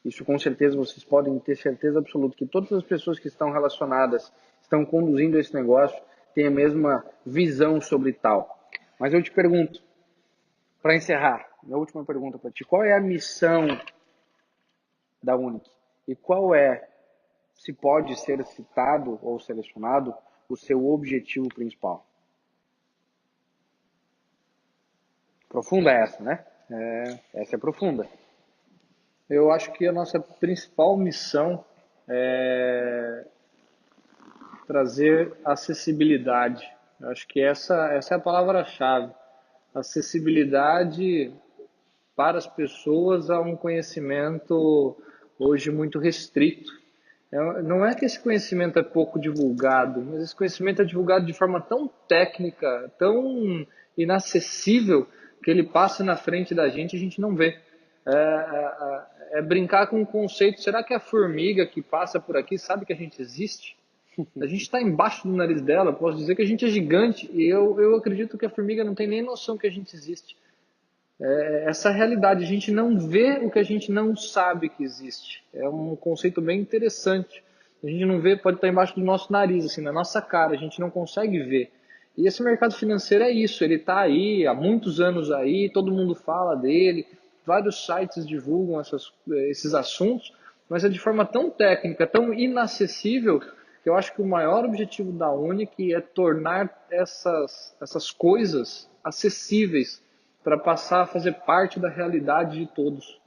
Isso com certeza vocês podem ter certeza absoluta que todas as pessoas que estão relacionadas, estão conduzindo esse negócio, têm a mesma visão sobre tal. Mas eu te pergunto, para encerrar, minha última pergunta para ti, qual é a missão da Unic? E qual é, se pode ser citado ou selecionado, o seu objetivo principal? Profunda essa, né? Essa é profunda. Eu acho que a nossa principal missão é trazer acessibilidade. Eu acho que essa é a palavra-chave. Acessibilidade para as pessoas a um conhecimento hoje muito restrito. Não é que esse conhecimento é pouco divulgado, mas esse conhecimento é divulgado de forma tão técnica, tão inacessível, que ele passa na frente da gente e a gente não vê. É brincar com o conceito, será que a formiga que passa por aqui sabe que a gente existe? A gente está embaixo do nariz dela, posso dizer que a gente é gigante, e eu acredito que a formiga não tem nem noção que a gente existe. Essa realidade, a gente não vê o que a gente não sabe que existe. É um conceito bem interessante. A gente não vê, pode estar embaixo do nosso nariz, assim, na nossa cara, a gente não consegue ver. E esse mercado financeiro é isso, ele está aí, há muitos anos aí, todo mundo fala dele, vários sites divulgam esses assuntos, mas é de forma tão técnica, tão inacessível, que eu acho que o maior objetivo da Unic é tornar essas coisas acessíveis para passar a fazer parte da realidade de todos.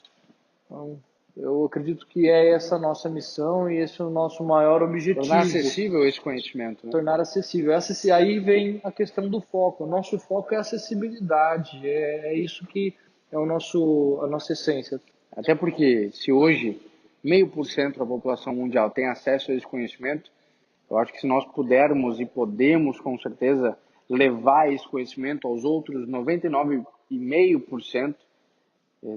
Então, eu acredito que é essa a nossa missão e esse é o nosso maior objetivo. Tornar acessível esse conhecimento. Né? Tornar acessível. Aí vem a questão do foco. O nosso foco é acessibilidade. É isso que é a nossa essência. Até porque se hoje 0,5% da população mundial tem acesso a esse conhecimento, eu acho que se nós pudermos e podemos com certeza levar esse conhecimento aos outros 99,5%,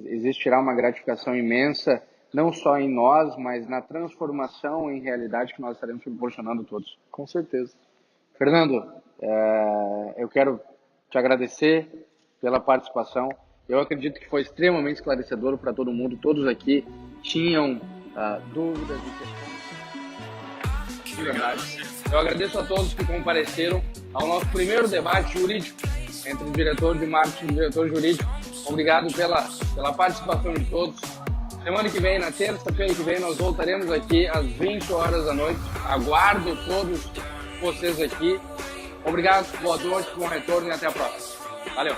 existirá uma gratificação imensa, não só em nós, mas na transformação em realidade que nós estaremos proporcionando a todos. Com certeza. Fernando, eu quero te agradecer pela participação. Eu acredito que foi extremamente esclarecedor para todo mundo. Todos aqui tinham dúvidas e questões. De verdade. Eu agradeço a todos que compareceram ao nosso primeiro debate jurídico entre o diretor de marketing e o diretor jurídico. Obrigado pela participação de todos. Semana que vem, na terça-feira que vem, nós voltaremos aqui às 20 horas da noite. Aguardo todos vocês aqui. Obrigado, boa noite, bom retorno e até a próxima. Valeu!